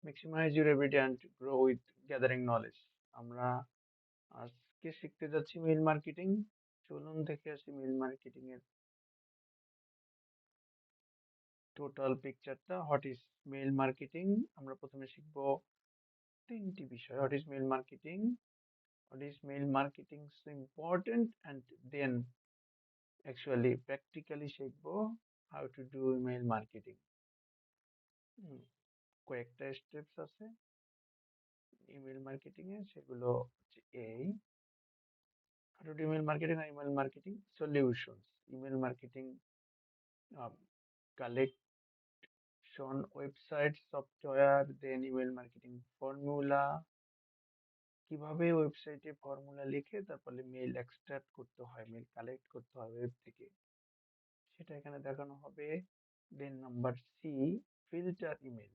Maximize your everyday and grow with gathering knowledge. আমরা আজকে শিখতে যাচ্ছি মেইল মার্কেটিং। চলুন দেখে আসি মেইল মার্কেটিং এর টোটাল পিকচারটা। What is mail marketing? আমরা প্রথমে শিখব তিনটি বিষয়। What is mail marketing, what is mail marketing so important, and then actually practically শিখব how to do mail marketing. কয়েকটা স্টেপস আছে ইমেল মার্কেটিং এ, সেগুলো হচ্ছে এই how to do email marketing or email marketing solutions, email marketing collection, website software, then email marketing formula, কিভাবে ওয়েবসাইটে formula লিখে তারপরে মেইল এক্সট্রাক্ট করতে হয়, মেইল কালেক্ট করতে হয় ওয়েব থেকে, সেটা এখানে দেখানো হবে। দেন নাম্বার সি, ফিল্টার ইমেল।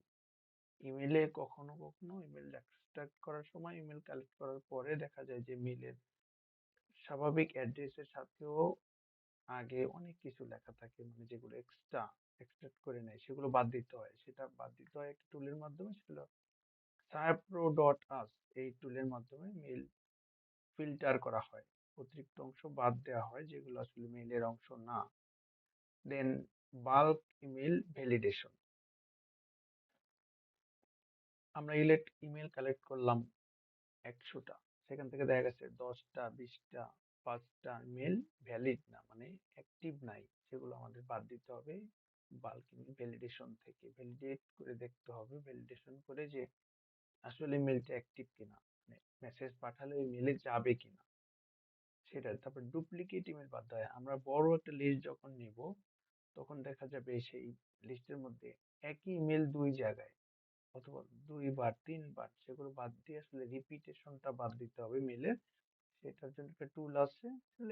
ইমেলে কখনো কখনো ইমেল এক্সট্রাক্ট করার সময়, ইমেল কালেক্ট করার পরে দেখা যায় যে মেইলের স্বাভাবিক অ্যাড্রেসের সাথেও আগে অনেক কিছু লেখা থাকে, মানে যেগুলো এক্সট্রাক্ট করে নেয় সেগুলো বাদ দিতে হয়। সেটা বাদ দিতে হয় একটা টুলের মাধ্যমে, সেগুলো sapro.us, এই টুলের মাধ্যমে মেইল ফিল্টার করা হয়, অতিরিক্ত অংশ বাদ দেওয়া হয় যেগুলো আসলে মেইলের অংশ না। দেন বাল্ক ইমেল ভ্যালিডেশন, আমরা ইমেল কালেক্ট করলাম 100টা, সেখান থেকে দেখা গেছে 10টা 20টা 5টা ইমেল ভ্যালিড না, মানে অ্যাক্টিভ নাই, সেগুলো আমাদের বাদ দিতে হবে। বাল্ক ইমেল ভ্যালিডেশন থেকে ভ্যালিডেট করে দেখতে হবে, ভ্যালিডেশন করে যে আসলে মেলটা অ্যাক্টিভ কিনা, মানে মেসেজ পাঠালে ওই মেলে যাবে কিনা সেটা। তারপর ডুপ্লিকেট ইমেল বাদ দেওয়া হয়। আমরা বড় একটা লিস্ট যখন নিব তখন দেখা যাবে সেই লিস্টের মধ্যে একই ইমেল দুই জায়গায় অথবা দুইবার তিনবার, সেগুলো বাদ দিয়ে আসলে রিপিটেশনটা বাদ দিতে হবে মেলের। সেটার জন্য একটা টুল আছে,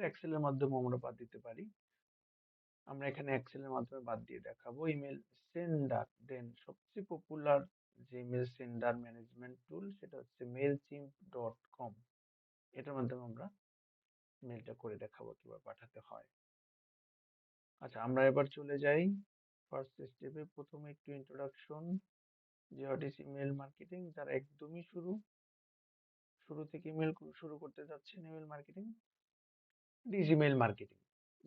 এক্সেলের মাধ্যমে আমরা বাদ দিতে পারি। আমরা এখানে এক্সেলের মাধ্যমে বাদ দিয়ে দেখাবো। ইমেল সেন্ডার, দেন সবচেয়ে পপুলার যে ইমেল সেন্ডার ম্যানেজমেন্ট টুল সেটা হচ্ছে mailchimp.com, এটার মাধ্যমে আমরা মেলটা করে দেখাবো কিভাবে পাঠাতে হয়। আচ্ছা, আমরা এবার চলে যাই ফার্স্ট স্টেপে। প্রথমে একটু ইন্ট্রোডাকশন, যে হোয়াট ইজ ইমেল মার্কেটিং। যারা একদমই শুরু থেকে ইমেল শুরু করতে যাচ্ছেন email marketing, this email marketing.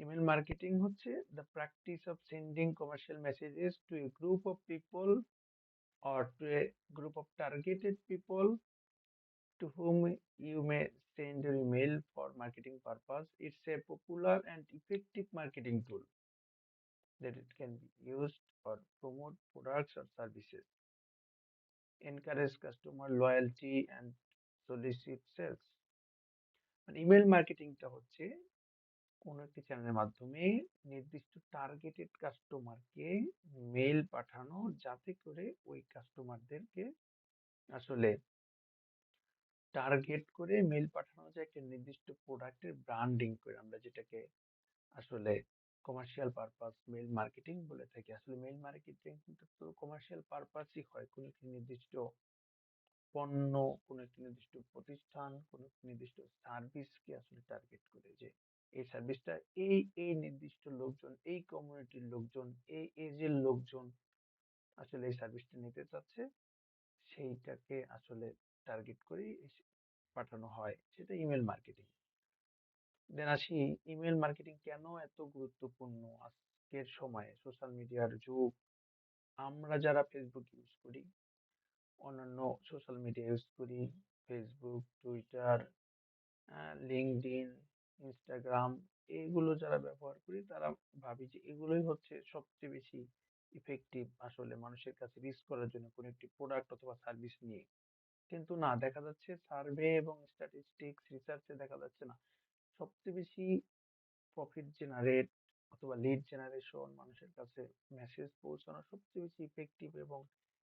Email marketing হচ্ছে the practice of sending commercial messages to a group of people or to a group of targeted people to whom you may send your email for marketing purpose. It's a popular and effective marketing tool that it can be used for promote products or services, encourage customer loyalty and solicit sales. মানে email মার্কেটিংটা হচ্ছে কোনো একটি চ্যানেলের মাধ্যমে নির্দিষ্ট targeted কাস্টমারকে mail পাঠানো, যাতে করে ওই কাস্টমারদেরকে আসলে টার্গেট করে মেইল পাঠানো যায় একটা নির্দিষ্ট প্রোডাক্টের ব্র্যান্ডিং করে, আমরা যেটাকে আসলে কমার্শিয়াল পারপাস মেইল মার্কেটিং বলে থাকি। আসলে মেইল মার্কেটিং কিন্তু কমার্শিয়াল পারপাসই হয়, কোনো একটি নির্দিষ্ট পণ্য, কোনো একটি নির্দিষ্ট প্রতিষ্ঠান, কোনো একটি নির্দিষ্ট সার্ভিসকে আসলে টার্গেট করে, যে এই সার্ভিসটা এই নির্দিষ্ট লোকজন, এই কমিউনিটির লোকজন, এই এজের লোকজন আসলে এই সার্ভিসটা নিতে চাচ্ছে, সেইটাকে আসলে টার্গেট করে পাঠানো হয়, সেটা ইমেল মার্কেটিং। দেন আসি, ইমেল মার্কেটিং কেন এত গুরুত্বপূর্ণ আজকের সময়ে, সোশ্যাল মিডিয়ার যুগ। আমরা যারা ফেসবুক ইউজ করি, অন্যান্য সোশ্যাল মিডিয়া ইউজ করি, ফেসবুক, টুইটার, লিঙ্কডইন, ইনস্টাগ্রাম, এগুলো যারা ব্যবহার করি তারা ভাবি যে এগুলোই হচ্ছে সবচেয়ে বেশি ইফেক্টিভ আসলে মানুষের কাছে রিচ করার জন্য কোনো একটি প্রোডাক্ট অথবা সার্ভিস নিয়ে। কিন্তু না, দেখা যাচ্ছে সার্ভে এবং স্ট্যাটিস্টিক্স রিসার্চে দেখা যাচ্ছে না, সবচেয়ে বেশি প্রফিট জেনারেট অথবা লিড জেনারেশন, মানুষের কাছে মেসেজ পৌঁছানো সবচেয়ে বেশি ইফেক্টিভ এবং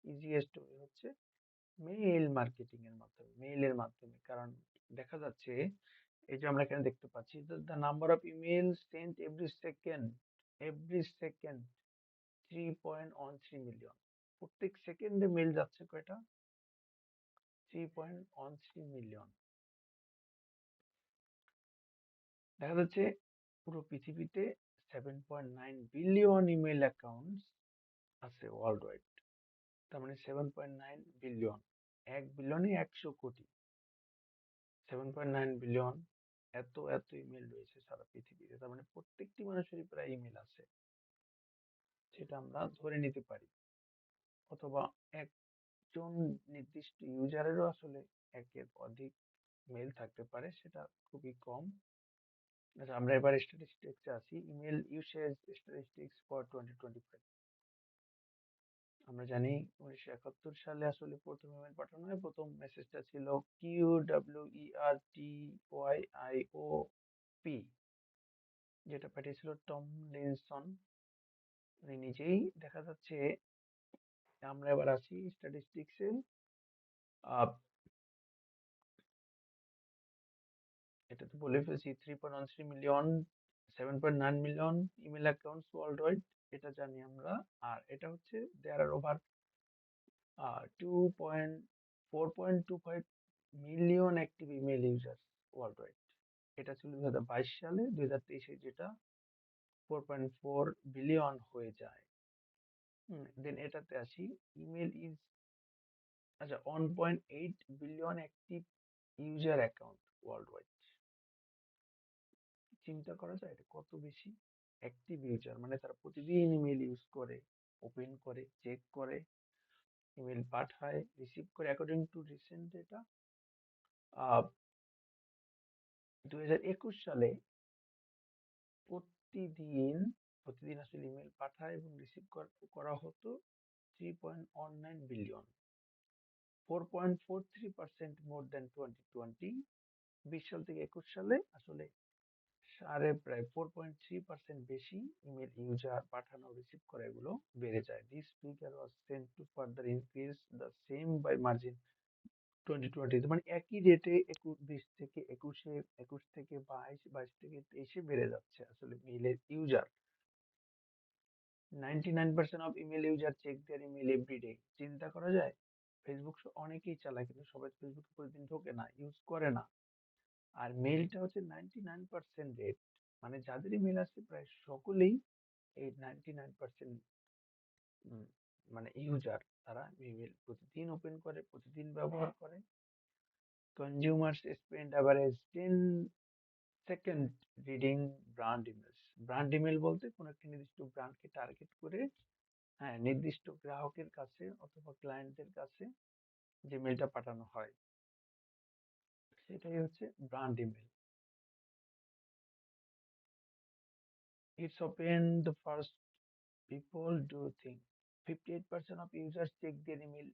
ইজিয়েস্ট ওয়ে হচ্ছে মেইল মার্কেটিং এর মাধ্যমে, মেইলের মাধ্যমে। কারণ দেখা যাচ্ছে, এই যে আমরা এখানে দেখতে পাচ্ছি the number of email sent every second 3.13 million. প্রত্যেক সেকেন্ডে মেল যাচ্ছে কয়টা? 3.13 মিলিয়ন। দেখা যাচ্ছে পুরো পৃথিবীতে 7.9 বিলিয়ন ইমেল অ্যাকাউন্টস আছে ওয়ার্ল্ড ওয়াইড। তার মানে 7.9 বিলিয়ন। 1 বিলিয়নে 100 কোটি। 7.9 বিলিয়ন। এত এত ইমেল রয়েছে সারা পৃথিবীতে, তার মানে প্রত্যেকটি মানুষেরই প্রায় ইমেল আছে, সেটা আমরা ধরে নিতে পারি। অথবা একজন নির্দিষ্ট ইউজারেরও আসলে একের অধিক মেল থাকতে পারে, সেটা খুবই কম। আচ্ছা, আমরা এবার স্ট্যাটিস্টিক্সে আসি। Email usage statistics for 2025। আমরা জানি 1971 সালে আসলে প্রথম ইমেল পাঠানো হয়। প্রথম মেসেজটা ছিল QWERTYIOP, যেটা পাঠিয়েছিল টম লিনসন উনি নিজেই। দেখা যাচ্ছে, আমরা এবার আসি স্ট্যাটিস্টিক্সে। এটা তো বলে ফেলছি, 3.13 million, 7.9 million email accounts world wide, এটা জানি আমরা। আর এটা হচ্ছে there are over 4.25 million active email users world wide. এটা ছিল 2022 সালে। 2023-এ যেটা 4.4 বিলিয়ন হয়ে যায়। দেন এটাতে আসি, ইমেল ইজ, আচ্ছা, 1.8 billion active user account world wide. চিন্তা করা যায় এটা কত বেশি অ্যাক্টিভ ইউজার, মানে তারা প্রতিদিন ইমেল ইউজ করে, ওপেন করে, চেক করে, ইমেল পাঠায়, রিসিভ করে। অ্যাকর্ডিং টু রিসেন্ট ডেটা, 2021 সালে প্রতিদিন প্রতিদিন আসলে ইমেল পাঠায় এবং রিসিভ করা হতো 3.19 বিলিয়ন, 4.43% মোর দেন 2020। 20 সাল থেকে 21 সালে আসলে প্রায় 4.3% বেশি ইমেল ইউজার পাঠানো, রিসিভ করা, এগুলো বেড়ে যায়। This figure was sent to further increase the same by margin 2020। মানে একই রেটে 21 থেকে 22, 22 থেকে 23-এ বেড়ে যাচ্ছে আসলে মেইলের user. 99% of email user check their email everyday. চিন্তা করা যায়, ফেসবুক অনেকেই চালায় কিন্তু সবাই ফেসবুকে প্রতিদিন ঢোকে না, ইউজ করে না। আর মেইলটা হচ্ছে 99% রেট, মানে যাদের ইমেল আছে প্রায় সকলেই এই 99% মানে ইউজার, তারা ইমেল প্রতিদিন ওপেন করে, প্রতিদিন ব্যবহার করে। Consumers spend average 10 second reading brand emails. Brand email বলতে কোনো একটি নির্দিষ্ট ব্র্যান্ডকে টার্গেট করে, হ্যাঁ, নির্দিষ্ট গ্রাহকের কাছে অথবা ক্লায়েন্টদের কাছে যে মেলটা পাঠানো হয়, সেটাই হচ্ছে brand email. It's open the first people do think. 58% of users check their email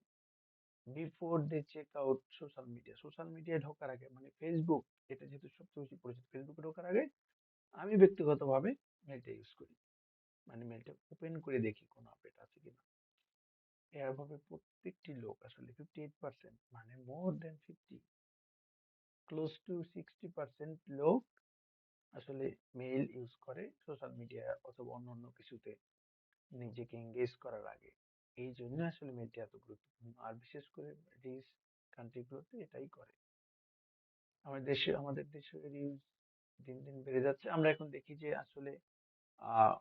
before they check out social media. Social মিডিয়ায় ঢোকার আগে, মানে ফেসবুক, এটা যেহেতু সবচেয়ে বেশি পরিচিত, ফেসবুকে ঢোকার আগে আমি ব্যক্তিগতভাবে মেলটা ইউজ করি, মানে মেলটা ওপেন করে দেখি কোনো আপডেট আছে কিনা। এভাবে প্রত্যেকটি লোক আসলে 58%, মানে মোর দেন 50, ক্লোজ টু 60% লোক আসলে মেইল ইউজ করে সোশ্যাল মিডিয়া অথবা অন্য কিছুতে নিজেকে এঙ্গেজ করার আগে। এই জন্য আসলে মেয়েটি এত গুরুত্বপূর্ণ, আর বিশেষ করে রিচ কান্ট্রিগুলোতে এটাই করে। আমাদের দেশে রিচ দিন দিন বেড়ে যাচ্ছে। আমরা এখন দেখি যে আসলে আহ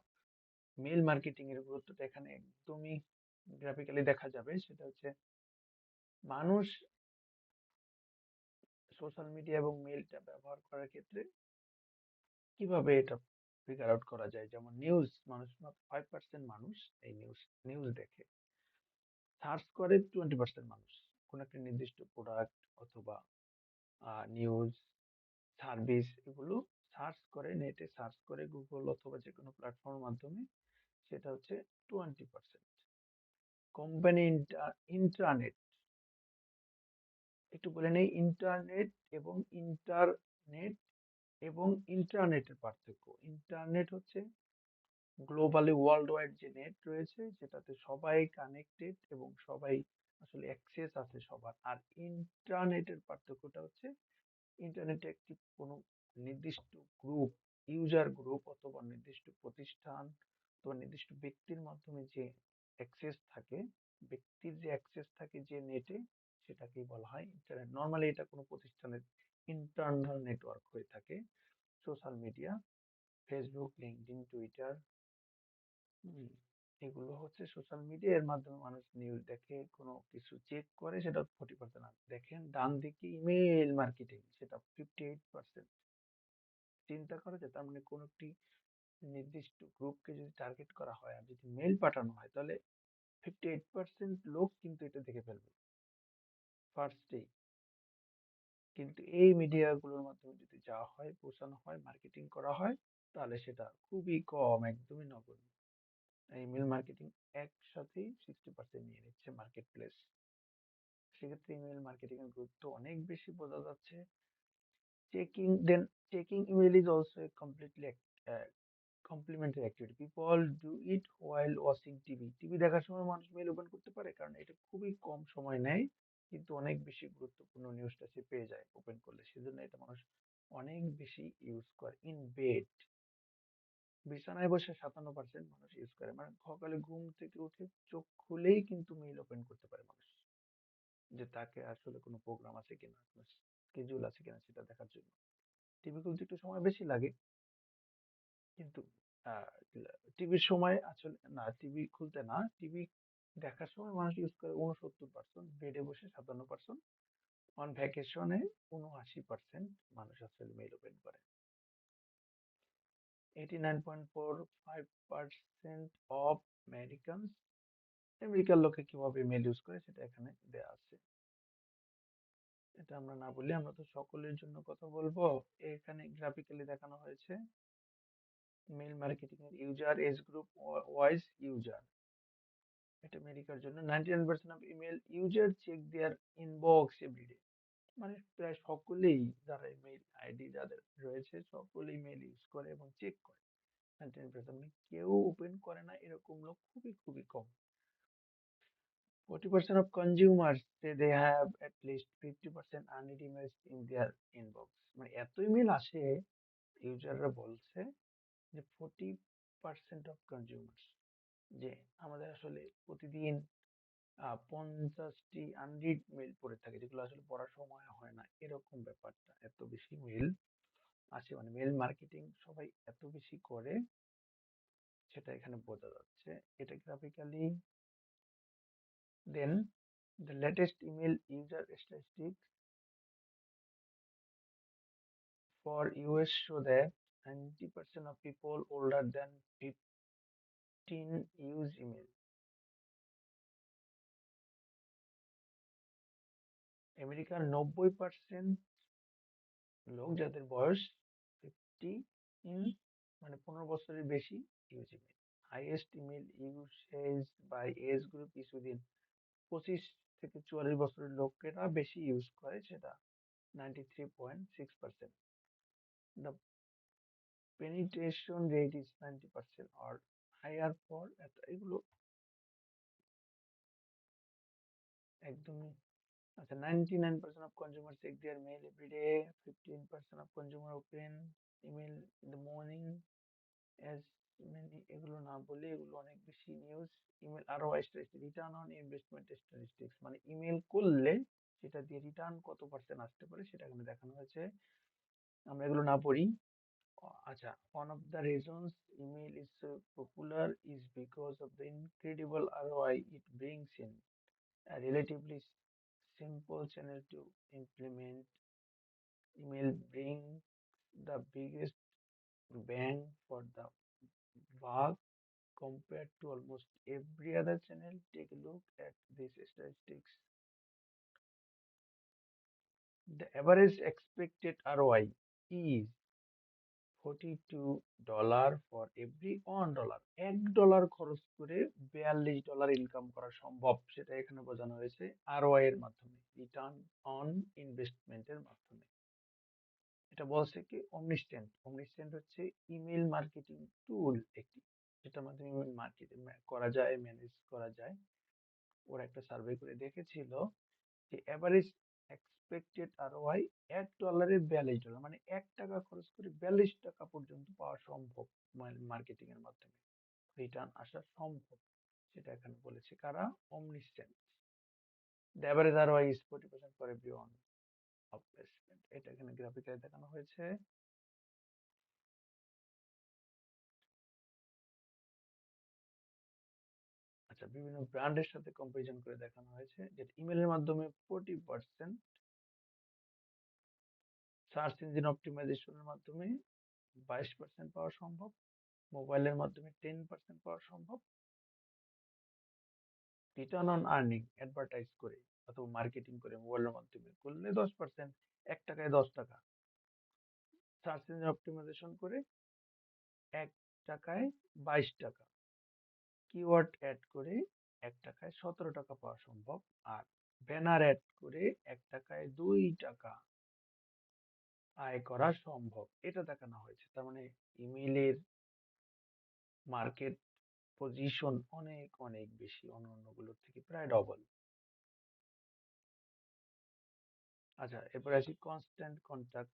মেল মার্কেটিং এর গুরুত্বটা এখানে একদমই গ্রাফিক্যালি দেখা যাবে। সেটা হচ্ছে, মানুষ সোশ্যাল মিডিয়া এবং মেলটা ব্যবহার করার ক্ষেত্রে কিভাবে এটা ফিগার আউট করা যায়। যেমন নিউজ, মানুষ মাত্র 5% মানুষ এই নিউজ দেখে। সার্চ করে 20% মানুষ কোন একটা নির্দিষ্ট প্রোডাক্ট অথবা নিউজ সার্ভিস, এগুলো সার্চ করে, নেটে সার্চ করে, গুগল অথবা যে কোনো প্ল্যাটফর্মের মাধ্যমে, সেটা হচ্ছে 20%। কোম্পানি ইন্টারনেট, একটু বলে নেই, ইন্টারনেট এবং ইন্টারনেটের পার্থক্য। ইন্টারনেট হচ্ছে গ্লোবালি ওয়ার্ল্ড ওয়াইড যে নেট রয়েছে, যেটাতে সবাই কানেক্টেড এবং সবাই আসলে অ্যাক্সেস আছে সবার। আর ইন্টারনেটের পার্থক্যটা হচ্ছে, ইন্টারনেটে একটি কোনো নির্দিষ্ট গ্রুপ, ইউজার গ্রুপ অথবা নির্দিষ্ট প্রতিষ্ঠান অথবা নির্দিষ্ট ব্যক্তির মাধ্যমে যে অ্যাক্সেস থাকে, ব্যক্তির যে অ্যাক্সেস থাকে যে নেটে, সেটাকেই বলা হয় ইন্টারনেট। নর্মালি এটা কোনো প্রতিষ্ঠানের ইন্টারনাল নেটওয়ার্ক হয়ে থাকে। Social media, Facebook, LinkedIn, Twitter, এগুলো হচ্ছে সোশ্যাল মিডিয়া, এর মাধ্যমে মানুষ নিউজ দেখে, কোনো কিছু চেক করে, সেটা 40%। আর দেখেন ডান দিকে ইমেল মার্কেটিং, সেটা 58%। চিন্তা করা যায়, তার মানে কোনো একটি নির্দিষ্ট গ্রুপকে যদি টার্গেট করা হয় আর যদি মেল পাঠানো হয়, তাহলে 58% লোক কিন্তু এটা দেখে ফেলবে ফার্স্টেই। কিন্তু এই মিডিয়াগুলোর মাধ্যমে যদি যাওয়া হয়, পৌঁছানো হয়, মার্কেটিং করা হয়, তাহলে সেটা খুবই কম, একদমই নগণ্য। ইমেল মার্কেটিং একসাথেই 60% নিয়ে নিচ্ছে মার্কেট প্লেস। সেক্ষেত্রে ইমেল মার্কেটিং এর গুরুত্ব অনেক বেশি বোঝা যাচ্ছে। Checking email is also a complementary activity. People do it while watching TV. TV দেখার সময় মানুষ মেল ওপেন করতে পারে, কারণ এটা খুবই কম সময় নেয়, কিন্তু অনেক বেশি গুরুত্বপূর্ণ নিউজটা সে পেয়ে যায় ওপেন করলে। সেজন্য এটা মানুষ অনেক বেশি ইউজ করে। ইন বেড, বিছানায় বসে 57% মানুষ ইউজ করে, মানে সকালে ঘুম থেকে উঠে চোখ খুলেই কিন্তু মেইল ওপেন করতে পারে মানুষ, যে তাকে আসলে কোনো প্রোগ্রাম আছে কিনা, কোনো স্কেডিউল আছে কিনা সেটা দেখার জন্য। টিভি খুলতে একটু সময় বেশি লাগে, কিন্তু টিভির সময় আসলে না, টিভি খুলতে না, টিভি দেখার সময় মানুষ ইউজ করে 69%, বেডে বসে 57%, অন ভ্যাকেশনে 79% মানুষ আসলে মেইল ওপেন করে। 89.45% অফ আমেরিকানস, আমেরিকার লোকে কিভাবে মেল ইউজ করে সেটা এখানে দেয়া আছে। এটা আমরা না বলি, আমরা তো সকলের জন্য কথা বলবো। এখানে গ্রাফিক্যালি দেখানো হয়েছে মেল মার্কেটিং এর user age group wise user. এটা আমেরিকার জন্য 99% of email user check their inbox everyday. মানে প্রায় সকলেই, যারা ইমেল আইডি যাদের রয়েছে, সকলেই মেল ইউজ করে এবং চেক করে। 99%, মানে কেউ ওপেন করে না এরকম লোক খুবই খুবই কম। 40% of consumers say they have at least 50% unread emails in their inbox। মানে এত ইমেল আসে, ইউজাররা বলছে যে 40% অফ কনজিউমার্স, যে আমাদের আসলে প্রতিদিন 50টি আনরিড মেল পড়ে থাকে, যেগুলো আসলে পড়ার সময় হয় না, এরকম ব্যাপারটা। এত বেশি মেল আসে, মানে মেল মার্কেটিং সবাই এত বেশি করে, সেটা এখানে বোঝা যাচ্ছে। এটা graphically. Then the latest email user statistics for US show that 90% of people older than 15 use email। আমেরিকার 90% লোক যাদের বয়স 15, মানে 15 বছরের বেশি, use email. Highest email usage by age group is within 25 থেকে 44 বছরের লোকেরা বেশি ইউজ করে, সেটা 93.6%। The penetration rate is 90% or higher for, এগুলো একদমই আচ্ছা। 99% of consumers check their mail every day, 15% of consumer open email in the morning as many। এগুলো না বলে, এগুলো অনেক বেশি নিউজ। ইমেল আরো রিটার্ন অন ইনভেস্টমেন্ট স্ট্যাটিস্টিক্স, মানে ইমেল করলে সেটা দিয়ে রিটার্ন কত পার্সেন্ট আসতে পারে সেটা এখানে দেখানো হয়েছে। আমরা এগুলো না পড়ি। আচ্ছা, one of the reasons email is so popular is because of the incredible ROI it brings in। A relatively simple channel to implement, email brings the biggest bang for the buck compared to almost every other channel। Take a look at these statistics. The average expected ROI is $42 for every $1। $1 খরচ করে $42 income করা সম্ভব, সেটা এখানে বোঝানো হয়েছে ROI এর মাধ্যমে, রিটার্ন অন ইনভেস্টমেন্টের মাধ্যমে। এটা বলছে কি, অমনিস্ট্যান্ট। অমনিস্ট্যান্ট হচ্ছে ইমেল মার্কেটিং টুল একটি, যেটার মাধ্যমে ইমেল মার্কেটিং করা যায়, ম্যানেজ করা যায়। ওরা একটা সার্ভে করে দেখেছিল যে এভারেজ এক্সপেক্টেড আরওআই $1 $42, মানে $1 খরচ করে $42 পর্যন্ত পাওয়া সম্ভব মার্কেটিং এর মাধ্যমে, রিটার্ন আসা সম্ভব, সেটা এখানে বলেছে কারা, অমনিস্ট্যান্ট। The average ROI is 40% for everyone of placement. এটা এখানে গ্রাফিক্যালি দেখানো হয়েছে। আচ্ছা, বিভিন্ন ব্র্যান্ডের সাথে কম্পারিজন করে দেখানো হয়েছে যে ইমেলের মাধ্যমে 40%, সার্চ ইঞ্জিন অপটিমাইজেশনের মাধ্যমে 22% পাওয়া সম্ভব, মোবাইলের মাধ্যমে 10% পাওয়া সম্ভব, রিটার্ন অন আর্নিং অ্যাডভার্টাইজ করে অথবা মার্কেটিং করে মোবাইলের মাধ্যমে করলে 10%, 1 টাকায় 10 টাকা, সার্চ ইঞ্জিন অপটিমাইজেশন করে 1 টাকায় 22 টাকা, কিওয়ার্ড অ্যাড করে 1 টাকায় 17 টাকা পাওয়া সম্ভব, আর ব্যানার অ্যাড করে 1 টাকায় 2 টাকা আয় করা সম্ভব। এটা দেখানো হয়েছে। তার মানে ইমেইলের মার্কেট পজিশন অনেক অনেক বেশি, অন্যান্যগুলোর থেকে প্রায় ডবল। আচ্ছা, এরপর আসি constant contact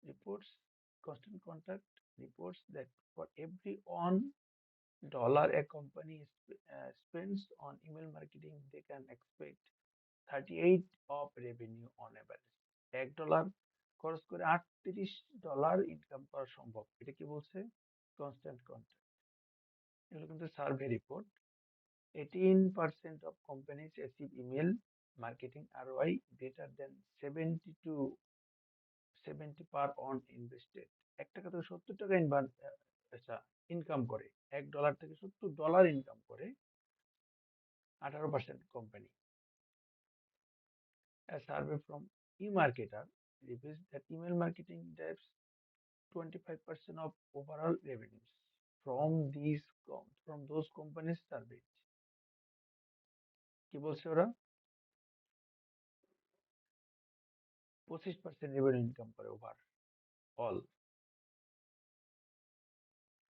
reports. Constant contact reports that for every $1 a company spends on email marketing, they can expect 38 of revenue on average. $1 খরচ করে $38 ইনকাম করা সম্ভব। এটা কি বলছে? Constant contact. এগুলো কিন্তু survey report. 18% of companies achieve email marketing ROI greater than 70 to 70 per on invested. 1 টাকা থেকে 70 টাকা আচ্ছা ইনকাম করে, $1 থেকে $70 ইনকাম করে 18% company. A survey from eMarketer reveals that email marketing drives 25% of overall revenues from those companies surveyed. কি বলছে ওরা? 25% রেভিনিউ ইনকাম করে over all.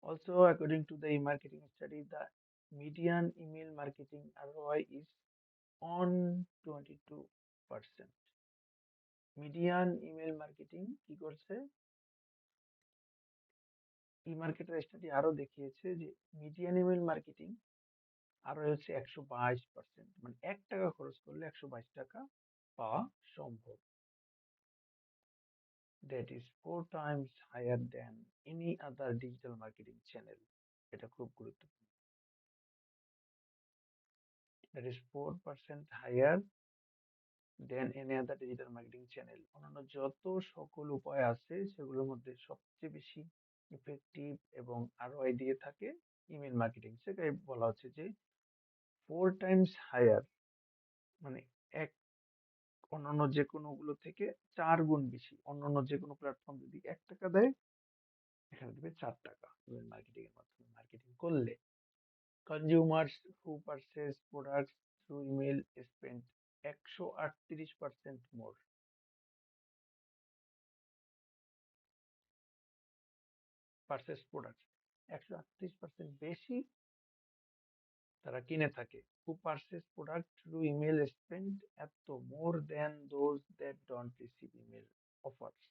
Also, according to the e-marketing study, the median email marketing ROI is on 22%. Median email marketing কি করছে? ই marketer study আরো দেখিয়েছে যে median email marketing আরো হচ্ছে 122%, মানে 1 টাকা খরচ করলে 122 টাকা পাওয়া সম্ভব। That is 4 times higher than any other digital marketing channel. এটা খুব গুরুত্বপূর্ণ। That is 4% higher than any other digital marketing channel. অন্যান্য যত সকল উপায় আছে সেগুলোর মধ্যে সবচেয়ে বেশি ইফেক্টিভ এবং আরওআই দিয়ে থাকে ইমেল মার্কেটিং। সেটাই বলা হচ্ছে যে 4 times হায়ার, মানে এক অন্যান্য যে কোনো গুলো থেকে 4 গুণ বেশি। অন্যান্য যে কোনো প্ল্যাটফর্ম যদি 1 টাকা দেয়, এখানে দেবে 4 টাকা ইমেল মার্কেটিং এর মাধ্যমে মার্কেটিং করলে। Consumers who purchase products through email spend 138% more. Purchase product 138% বেশি তারা কিনে থাকে। Who purchase product through email spend এত more than those that don't receive email offers.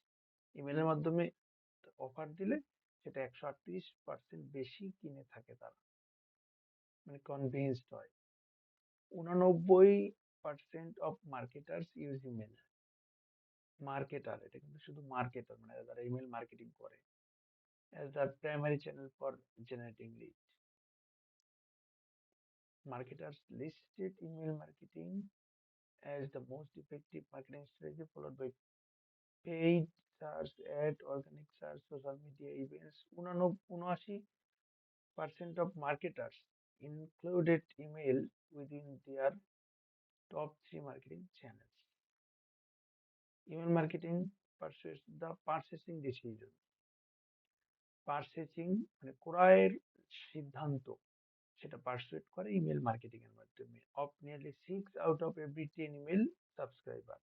ইমেলের মাধ্যমে অফার দিলে সেটা 138% বেশি কিনে থাকে তারা, মানে কনভিন্সড হয়। 89% of marketers use email. Marketer, এটা কিন্তু শুধু মার্কেটার মানে যারা ইমেল মার্কেটিং করে, as the primary channel for generating lead. Marketers listed email marketing as the most effective marketing strategy, followed by paid search, ad, organic search, social media events. 79% of marketers included email within their top 3 marketing channels. Email marketing persuades the purchasing decision. Purchasing মানে ক্রয়ের সিদ্ধান্ত, সেটা pursuit করে email marketing এর মাধ্যমে। Of nearly 6 out of every 10 email subscriber,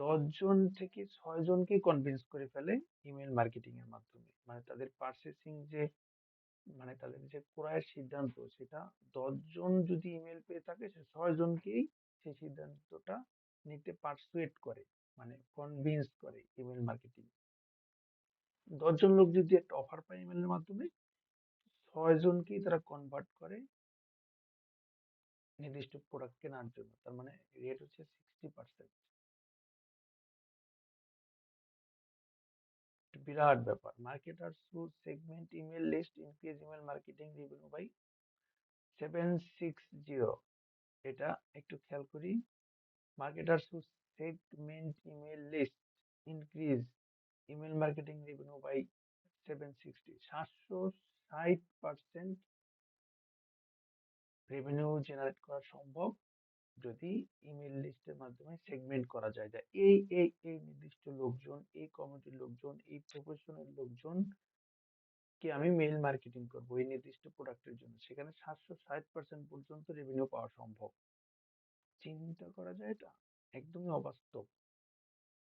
10 জন থেকে 6 জনকে convince করে ফেলে ইমেল মার্কেটিং এর মাধ্যমে। মানে তাদের পারচেসিং যে, মানে তাদের যে ক্রয়ের সিদ্ধান্ত, সেটা 10 জন যদি ইমেল পেয়ে থাকে, সে 6 জনকেই সেই সিদ্ধান্তটা নিতে পারসুয়েট করে, মানে কনভিন্স করে ইমেল মার্কেটিং। 10 জন লোক যদি একটা অফার পায় ইমেলের মাধ্যমে, 6 জনকেই তারা কনভার্ট করে নির্দিষ্ট প্রোডাক্ট কেনার জন্য। তার মানে রেট হচ্ছে 60%। বিরাট ব্যাপার। Marketers who segment email list increase email marketing revenue by 760। এটা একটু খেয়াল করি। Marketers who segment email list increase email marketing revenue by 760, 760% revenue generate করা সম্ভব যদি ইমেল লিস্টের মাধ্যমে সেগমেন্ট করা যায়। যে এই নির্দিষ্ট লোকজন, এই কমিটির লোকজন, এই প্রফেশনের লোকজন কে আমি মেইল মার্কেটিং করবো এই নির্দিষ্ট প্রোডাক্টের জন্য, সেখানে 760% পর্যন্ত রেভিনিউ পাওয়া সম্ভব। চিন্তা করা যায়, এটা একদমই অবাস্তব,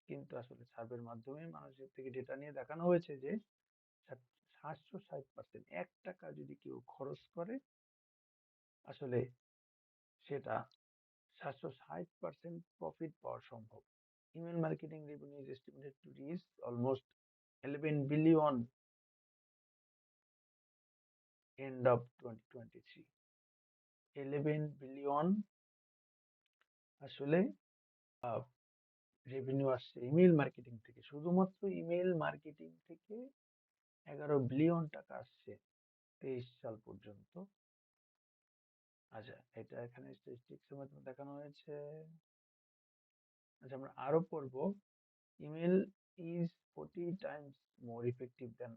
কিন্তু আসলে সার্ভের মাধ্যমে মানুষের থেকে ডেটা নিয়ে দেখানো হয়েছে যে 760%, 1 টাকা যদি কেউ খরচ করে আসলে সেটা 760% প্রফিট পাওয়া সম্ভব। Email marketing revenue is estimated to reach almost 11 billion end of 2023। 11 billion আসলে রেভিনিউ আসছে ইমেল মার্কেটিং থেকে, শুধুমাত্র ইমেল মার্কেটিং থেকে 11 বিলিয়ন টাকা আসছে 23 সাল পর্যন্ত। আচ্ছা, এটা এখানে স্ট্যাটিস্টিক্স এর মাধ্যমে দেখানো হয়েছে। আচ্ছা, আমরা আরো পড়বো। Email is 40 times more effective than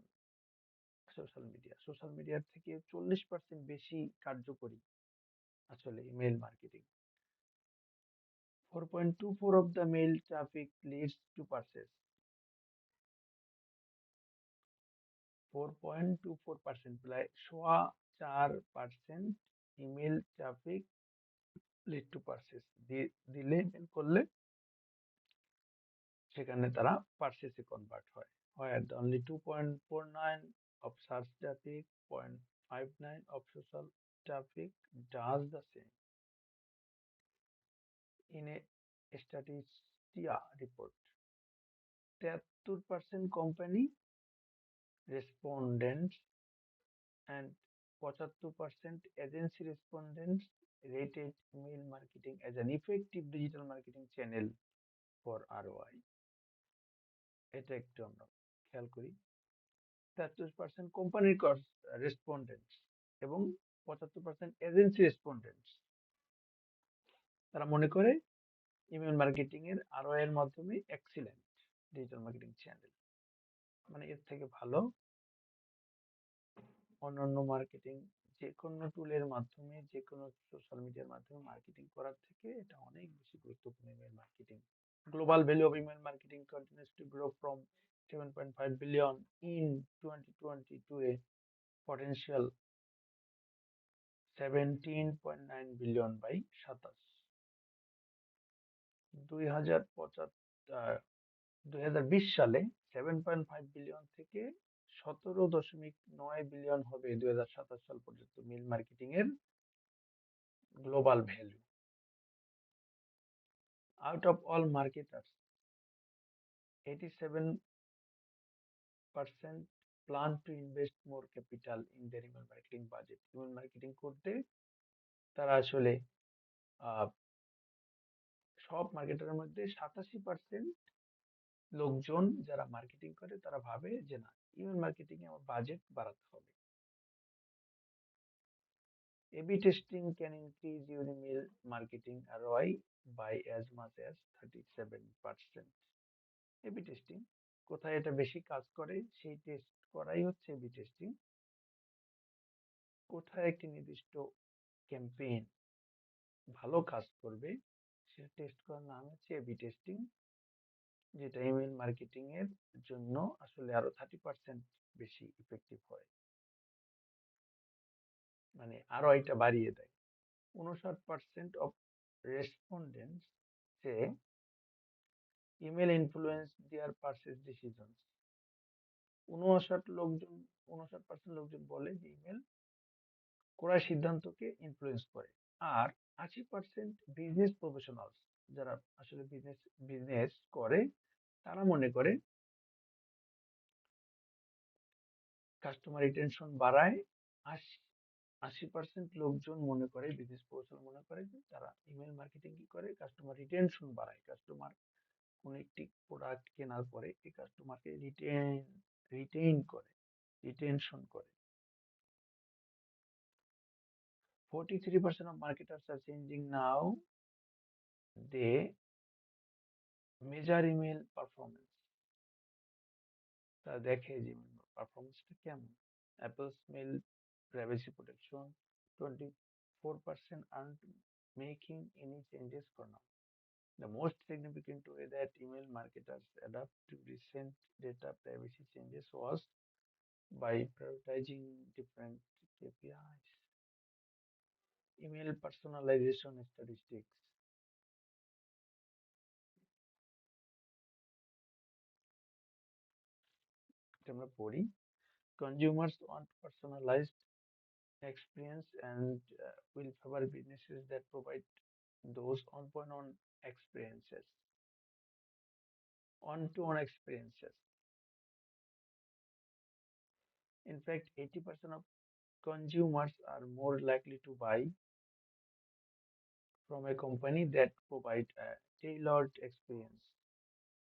social media. Social মিডিয়ার থেকে 40% বেশি কার্যকরী আসলে email marketing. 4.24 of the mail traffic leads to purchase। 4.24%, প্রায় 4.25% email traffic lead to purchase দিলে, ইমেল করলে সেখানে তারা পারচেসে কনভার্ট হয়। Where the only 2.49 of search traffic, 0.59 of social traffic does the same। In a Statista report, 73% company respondents and 75% agency respondents rated email marketing as an effective digital marketing channel for ROI। এটা একটু আমরা খেয়াল করি। 73% কোম্পানির respondents এবং 75% agency respondents, তারা মনে করে ইমেল মার্কেটিং এর ROI এর মাধ্যমে এক্সিলেন্ট ডিজিটাল মার্কেটিং চ্যানেল, মানে এর থেকে ভালো অন্যান্য মার্কেটিং যে কোনো টুলের মাধ্যমে, যে কোনো সোশ্যাল মিডিয়ার মাধ্যমে মার্কেটিং করার থেকে এটা অনেক বেশি গুরুত্বপূর্ণ email marketing. Global value of email marketing continues to grow from 7.5 billion in 2020 to a potential 17.9 billion by 2020 সালে 7.5 বিলিয়ন থেকে 17.9 বিলিয়ন হবে 2027 সাল পর্যন্ত মেল মার্কেটিং এর global value. Out of all marketers, 87% plan to invest more capital in their email marketing budget। email marketing করতে তারা আসলে আহ, সব মার্কেটারের মধ্যে 87% লোকজন যারা মার্কেটিং করে তারা ভাবে যে না, ইমেল মার্কেটিং এ আমার বাজেট বাড়াতে হবে। A/B testing can increase your email marketing ROI by as much as 37%। A/B testing কোথায় এটা বেশি কাজ করে সেই টেস্ট করাই হচ্ছে A/B টেস্টিং। কোথায় একটি নির্দিষ্ট ক্যাম্পেইন ভালো কাজ করবে সেটা টেস্ট করার নাম হচ্ছে A/B টেস্টিং, যেটা ইমেল মার্কেটিং এর জন্য আসলে আরো 30% বেশি ইফেক্টিভ হয়, মানে ROI-টা বাড়িয়ে দেয়। 59% of respondents say email influence their purchase decisions. 59% লোকজন বলে যে ইমেল ক্রয় সিদ্ধান্তকে ইনফ্লুয়েন্স করে। আর 80% বিজনেস প্রফেশনালস, যারা আসলে বিজনেস করে, তারা মনে করে কাস্টমার রিটেনশন বাড়ায়। 80% লোকজন মনে করে, বিজনেস প্রফেশনাল মনে করে যে তারা ইমেল মার্কেটিং কি করে, কাস্টমার রিটেনশন বাড়ায়। কাস্টমার কোন একটি প্রোডাক্ট কেনার পরে এই কাস্টমারকে রিটেইন করে, রিটেনশন করে। 43% of marketers are changing now. They measure email performance. তারা দেখে যে পারফরমেন্সটা কেমন। Apple's mail privacy protection, 24% aren't making any changes for now. The most significant way that email marketers adapt to recent data privacy changes was by prioritizing different KPIs. Email personalization statistics. এটা আমরা পড়ি। Consumers want personalized experience and will favor businesses that provide those on-point-on experiences, on-to-one experiences. In fact, 80% of consumers are more likely to buy from a company that provide a tailored experience.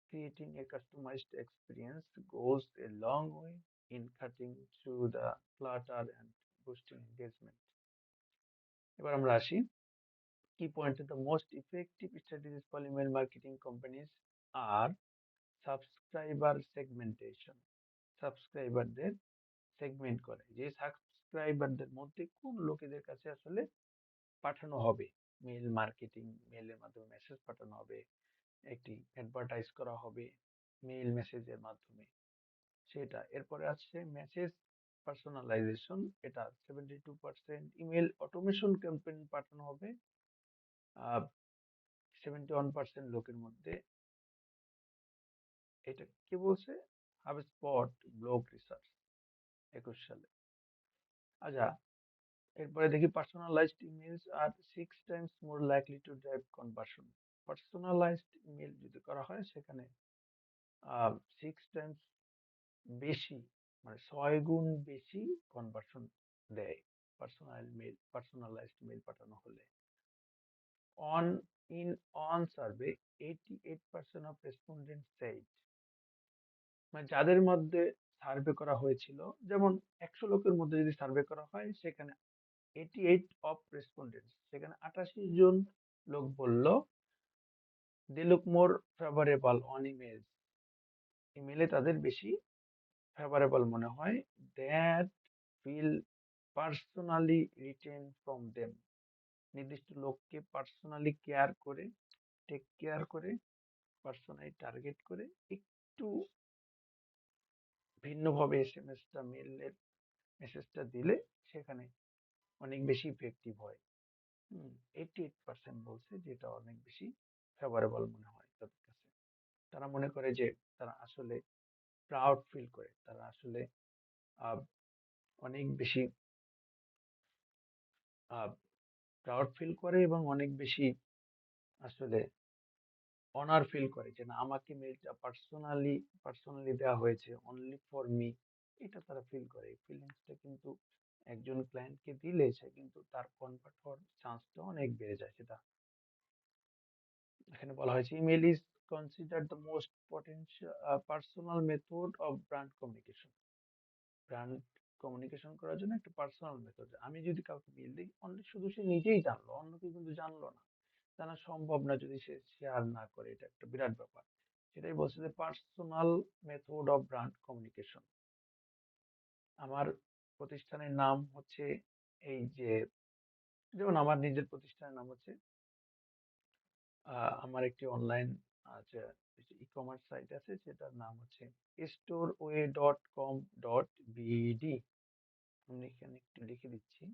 Creating a customized experience goes a long way in cutting through the clutter and boosting engagement. এবার আমরা আসি key point. The most effective strategies for email marketing companies are subscriber segmentation. সাবস্ক্রাইবারদের segment করে, যে সাবস্ক্রাইবারদের মধ্যে কোন লোকেদের কাছে আসলে পাঠানো হবে, মেল মার্কেটিং, মেলের মাধ্যমে মেসেজ পাঠানো হবে, একটি অ্যাডভার্টাইজ করা হবে মেইল মেসেজের মাধ্যমে, সেটা। এরপরে আসছে মেসেজ পার্সোনালাইজেশন, এটা 72%। ইমেল অটোমেশন ক্যাম্পেইন পাঠানো হবে 71% লোকের মধ্যে। এটা কি বলছে? হাবস্পট ব্লগ রিসার্চ 21 সালে। আচ্ছা, এরপরে দেখি পার্সোনালাইজড ইমেলস আর 6 times more likely to drive conversion. Personalised email যদি করা হয় সেখানে 6 times বেশি, মানে 6 গুণ বেশি কনভার্সন দেয় পার্সোনালাইজড মেল পাঠানো হলে। On in on survey 88% of respondents said, মানে যাদের মধ্যে সার্ভে করা হয়েছিল, যেমন 100 লোকের মধ্যে যদি সার্ভে করা হয় সেখানে 88 অফ রেসপন্ডেন্টস, সেখানে 88 জন লোক বলল they look more favourable on image, ইমেলে তাদের বেশি ফেভারেবল মনে হয়, that feel personally written from them, নির্দিষ্ট লোককে পার্সোনালি কেয়ার করে, টেক কেয়ার করে, পার্সোনালি টার্গেট করে একটু ভিন্নভাবে এসএমএসটা মেলের মেসেজটা দিলে সেখানে অনেক বেশি ইফেক্টিভ হয়। 88% বলছে যে এটা অনেক বেশি ফেভারেবল মনে হয় তাদের কাছে। তারা মনে করে যে তারা আসলে প্রাউড ফিল করে, তারা আসলে আহ, অনেক বেশি প্রাউড ফিল করে এবং অনেক বেশি আসলে অনার ফিল করে যে না, আমাকে মেলটা পার্সোনালি দেওয়া হয়েছে অনলি ফর মি, এটা তারা ফিল করে। এই ফিলিংসটা কিন্তু একজন ক্লায়েন্টকে দিলে সে কিন্তু তার কনভার্ট হওয়ার চান্সটা অনেক বেড়ে যায়। সেটা এখানে বলা হয়েছে email is considered the most potential personal method of brand communication. Brand communication করার জন্য একটা পার্সোনাল মেথড। আমি যদি কাউকে মেল দিই, অনলি শুধু সে নিজেই জানলো, অন্য কেউ কিন্তু জানলো না, জানা সম্ভব না যদি সে শেয়ার না করে, এটা একটা বিরাট ব্যাপার। সেটাই বলছে যে personal method of brand communication. আমার প্রতিষ্ঠানের নাম হচ্ছে এই যে, যেমন আমার নিজের প্রতিষ্ঠানের নাম হচ্ছে আমার একটি অনলাইন আছে, ই কমার্স সাইট আছে, সেটার নাম হচ্ছে storeway.com.bd। আমি এখানে একটু লিখে দিচ্ছি,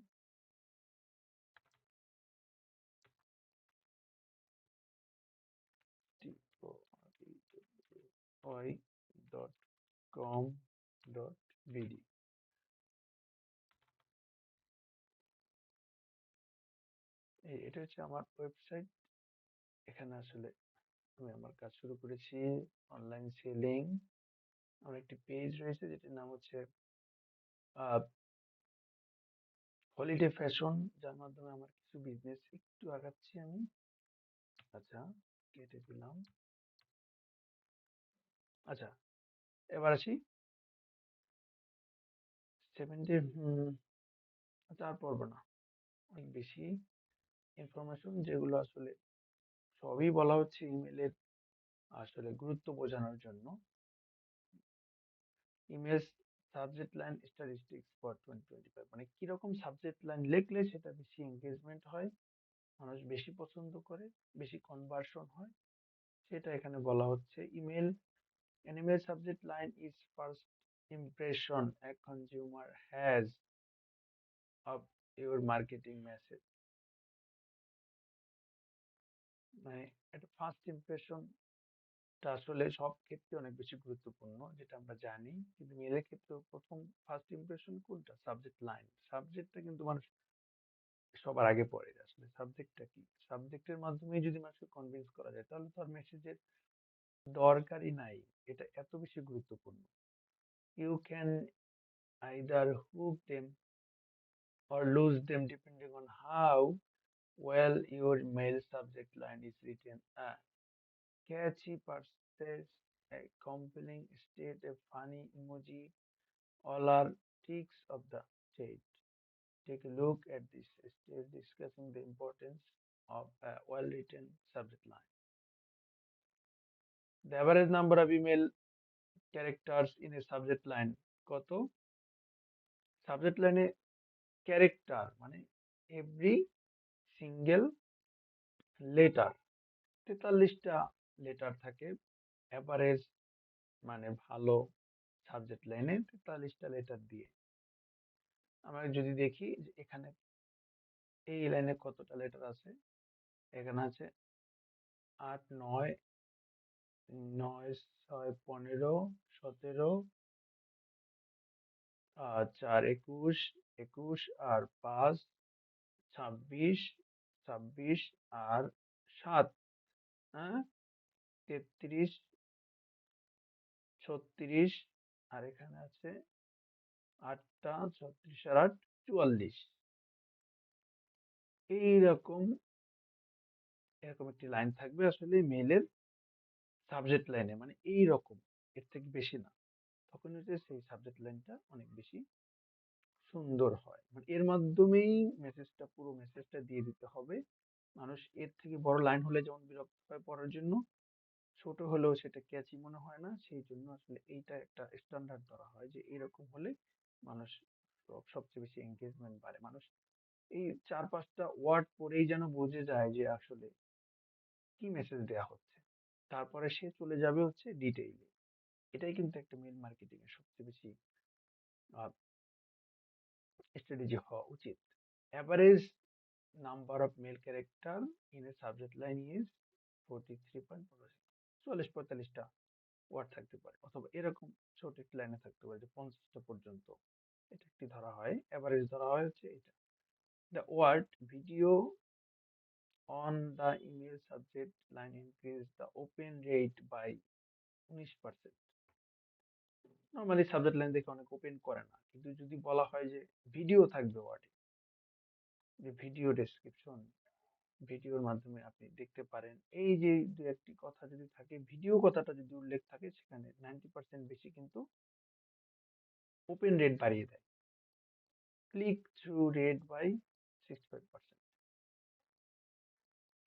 storeway.com.bd। এটা হচ্ছে আমার ওয়েবসাইট। এখানে আসলে আমি আমার কাজ শুরু করেছি, অনলাইন সেলিং। আমার একটি পেজ রয়েছে যেটির নাম হচ্ছে হলিডে ফ্যাশন, যার মাধ্যমে আমার কিছু বিজনেস একটু আগাচ্ছি আমি। আচ্ছা, কেটে দিলাম। আচ্ছা, এবার আসি 70, আচ্ছা আর পড়বো না। অনেক বেশি ইনফরমেশন, যেগুলো আসলে সবই বলা হচ্ছে ইমেলের আসলে গুরুত্ব বোঝানোর জন্য। Email subject line statistics for 2025, মানে কিরকম সাবজেক্ট লাইন লিখলে সেটা বেশি এঙ্গেজমেন্ট হয়, মানুষ বেশি পছন্দ করে, বেশি কনভার্সন হয়, সেটা এখানে বলা হচ্ছে। an email subject line is first impression a consumer has of your marketing message, মানে একটা ফার্স্ট ইমপ্রেশন টা আসলে সব ক্ষেত্রে অনেক বেশি গুরুত্বপূর্ণ, যেটা আমরা জানি, কিন্তু মেয়েদের ক্ষেত্রে প্রথম ফার্স্ট ইমপ্রেশন কোনটা? Subject line. সাবজেক্টটা কিন্তু মানুষ সবার আগে পড়ে, যে আসলে সাবজেক্টটা কি। সাবজেক্টের মাধ্যমে যদি মানুষকে কনভিন্স করা যায়, তাহলে তো আর মেসেজের দরকারই নাই। এটা এত বেশি গুরুত্বপূর্ণ। You can either hook them or lose them depending on how well your mail subject line is written. A catchy passage, a compelling state, a funny emoji, all are tricks of the trade. Take a look at this stage discussing the importance of a well written subject line. The average number of email characters in a subject line কত? Subject লাইনে character মানে every single letter, 43টা letter থাকে average, মানে ভালো subject লাইনে 43টা letter দিয়ে। আমরা যদি দেখি যে এখানে এই লাইনে কতটা লেটার আছে, এখানে আছে 8, 9, 9, 6, 15, 17, 4, 21, 21 আর 5, 26, 26 আর 7, হ্যাঁ, 33, 36, আর এখানে আছে 8টা, 36 আর 8, 44। এইরকম এরকম একটি লাইন থাকবে আসলে মেলের সাবজেক্ট লাইনে, মানে এইরকম, এর থেকে বেশি না। তখন হচ্ছে সেই সাবজেক্ট লাইনটা অনেক বেশি সুন্দর হয়, মানে এর মাধ্যমেই মেসেজটা, পুরো মেসেজটা দিয়ে দিতে হবে। মানুষ এর থেকে বড় লাইন হলে যেমন বিরক্ত হয় পড়ার জন্য, ছোট হলেও সেটা ক্যাচি মনে হয় না, সেই জন্য আসলে এইটা একটা স্ট্যান্ডার্ড ধরা হয় যে এরকম হলে মানুষ সবচেয়ে বেশি এঙ্গেজমেন্ট বাড়ে। মানুষ এই 4-5টা ওয়ার্ড পড়েই যেন বুঝে যায় যে আসলে কি মেসেজ দেওয়া হচ্ছে, তারপরে সে চলে যাবে হচ্ছে ডিটেইলে। এটাই কিন্তু একটা মেল মার্কেটিং এর সবচেয়ে বেশি স্ট্র্যাটেজি হওয়া উচিত। Average number of mail character in a subject line is 43.46, 44-45টা ওয়ার্ড থাকতে পারে, অথবা এরকম ছোট একটি লাইনে থাকতে পারে যে 50টা পর্যন্ত। এটা একটি ধরা হয়, অ্যাভারেজ ধরা হয় হচ্ছে এটা। The word video on the email subject line increase the open rate by 19%। Normally subject line দেখে অনেক ওপেন করে না, কিন্তু যদি বলা হয় যে ভিডিও থাকবে ওয়ার্ডে, যে ভিডিও ডেসক্রিপশন, ভিডিওর মাধ্যমে আপনি দেখতে পারেন, এই যে দু একটি কথা যদি থাকে, ভিডিও কথাটা যদি উল্লেখ থাকে, সেখানে 90% বেশি কিন্তু ওপেন রেট বাড়িয়ে দেয়, click through rate by 65%,